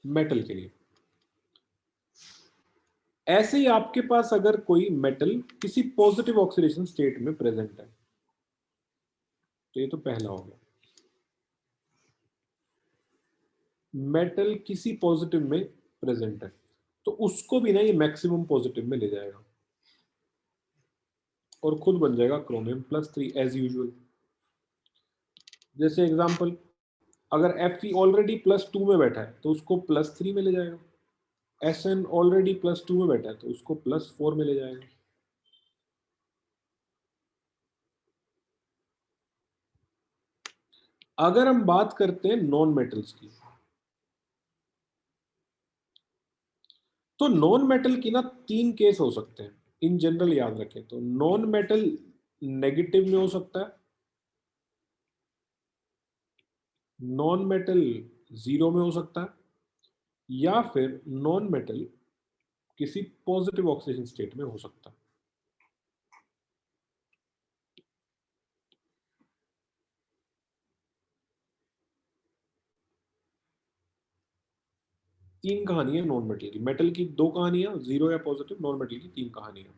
मेटल के लिए ऐसे ही आपके पास अगर कोई मेटल किसी पॉजिटिव ऑक्सीडेशन स्टेट में प्रेजेंट है, तो ये तो पहला हो गया। मेटल किसी पॉजिटिव में प्रेजेंट है तो उसको भी ना ये मैक्सिमम पॉजिटिव में ले जाएगा और खुद बन जाएगा क्रोमियम +3 एज यूजुअल। जैसे एग्जांपल, अगर Fe ऑलरेडी +2 में बैठा है तो उसको +3 में ले जाएगा। Sn ऑलरेडी +2 में बैठा है तो उसको +4 में ले जाएगा। अगर हम बात करते हैं नॉन मेटल्स की, तो नॉन मेटल की ना 3 केस हो सकते हैं इन जनरल, याद रखें। तो नॉन मेटल नेगेटिव में हो सकता है, नॉन मेटल 0 में हो सकता है, या फिर नॉन मेटल किसी पॉजिटिव ऑक्सीडेशन स्टेट में हो सकता है। तीन कहानियां नॉन मेटल की, मेटल की 2 कहानियां 0 या पॉजिटिव, नॉन मेटल की 3 कहानियां।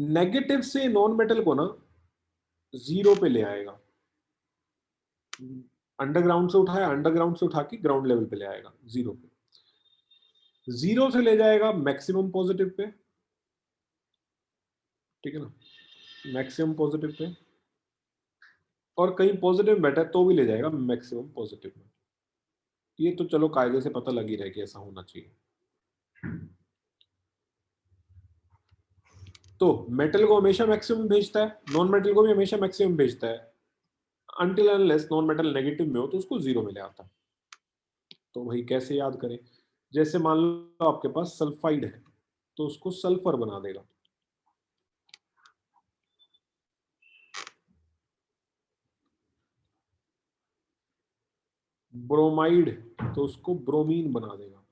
नेगेटिव से नॉन मेटल को ना 0 पे ले आएगा, अंडरग्राउंड से उठाया, अंडरग्राउंड से उठा के ग्राउंड लेवल पे ले आएगा 0 पे, 0 से ले जाएगा मैक्सिमम पॉजिटिव पे, ठीक है ना, मैक्सिमम पॉजिटिव पे, और कहीं पॉजिटिव बैठा है तो भी ले जाएगा मैक्सिमम पॉजिटिव में। ये तो चलो कायदे से पता लग ही रहा है कि ऐसा होना चाहिए। तो मेटल को हमेशा मैक्सिमम भेजता है, नॉन मेटल को भी हमेशा मैक्सिमम भेजता है, until unless non metal negative में हो तो उसको 0 में ले आता है। तो भाई कैसे याद करें? जैसे मान लो आपके पास सल्फाइड है तो उसको सल्फर बना देगा, ब्रोमाइड तो उसको ब्रोमीन बना देगा,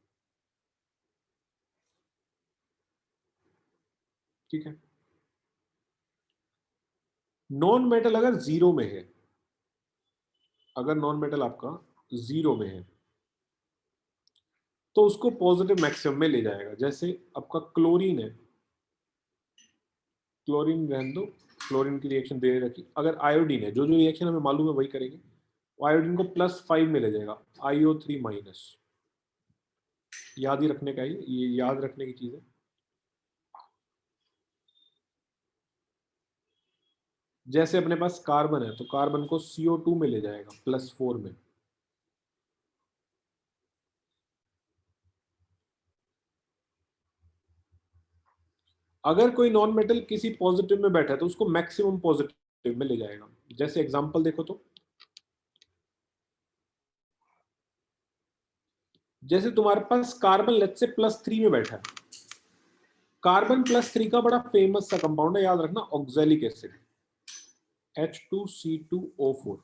ठीक है। नॉन मेटल अगर 0 में है, अगर नॉन मेटल आपका 0 में है तो उसको पॉजिटिव मैक्सिमम में ले जाएगा। जैसे आपका क्लोरीन है, क्लोरीन रहने दो, क्लोरीन की रिएक्शन दे रखी। अगर आयोडीन है, जो जो रिएक्शन हमें मालूम है वही करेंगे, आयोडीन को +5 में ले जाएगा, IO3-, याद ही रखने का, ये याद रखने की चीज है। जैसे अपने पास कार्बन है तो कार्बन को CO2 में ले जाएगा +4 में, अगर कोई नॉन मेटल किसी पॉजिटिव में बैठा है तो उसको मैक्सिमम पॉजिटिव में ले जाएगा। जैसे एग्जांपल देखो तो, जैसे तुम्हारे पास कार्बन लेट से +3 में बैठा है, कार्बन +3 का बड़ा फेमस सा कंपाउंड है, याद रखना, ऑक्सैलिक एसिड, H2C2O4।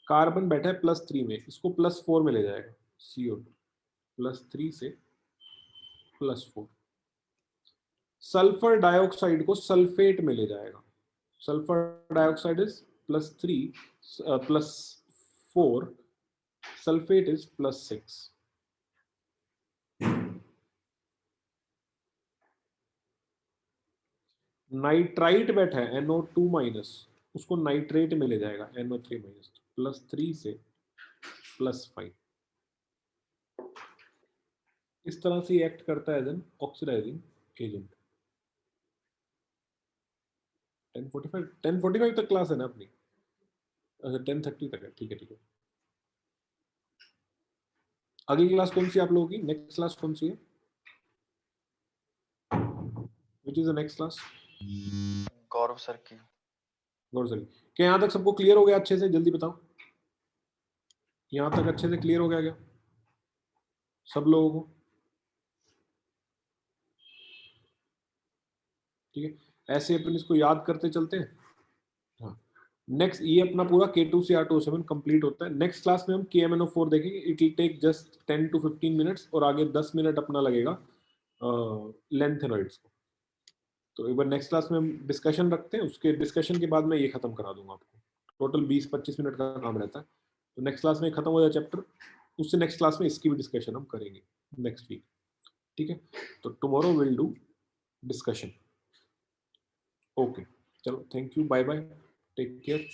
कार्बन बैठा है +3 में, इसको +4 में ले जाएगा, CO2 +3 से +4। सल्फर डाइऑक्साइड को सल्फेट में ले जाएगा, sulphur dioxide is +3 +4, sulphate is +6। Nitrite बैठा है NO2-, उसको नाइट्रेट में ले जाएगा NO3-, +3 से +5। इस तरह से एक्ट करता है एज एन ऑक्सीडाइजिंग एजेंट। 10:45 तक क्लास है ना अपनी? अच्छा 10:30 तक है, ठीक है ठीक है। अगली क्लास कौन सी आप लोगों की? नेक्स्ट क्लास कौन सी है? Which is the next class? Gaurav sir की। गौर सर, क्या यहाँ तक सबको क्लियर हो गया अच्छे से? जल्दी बताओ, यहाँ तक अच्छे से क्लियर हो गया क्या सब लोगों को? ठीक है, ऐसे अपन इसको याद करते चलते हैं। हाँ, नेक्स्ट ये अपना पूरा K2CR207 कंप्लीट होता है। नेक्स्ट क्लास में हम KMnO4 देखेंगे। It will take just 10 to 15 minutes, और आगे 10 मिनट अपना लगेगा लेंथेनॉइड्स को। तो एक बार नेक्स्ट क्लास में हम डिस्कशन रखते हैं, उसके डिस्कशन के बाद मैं ये खत्म करा दूंगा आपको। टोटल 20-25 मिनट का काम रहता है। तो नेक्स्ट क्लास में खत्म हो जाए चैप्टर, उससे नेक्स्ट क्लास में इसकी भी डिस्कशन हम करेंगे। नेक्स्ट वीक, ठीक है। तो tomorrow will do discussion. Okay, चलो, thank you, bye bye, take care.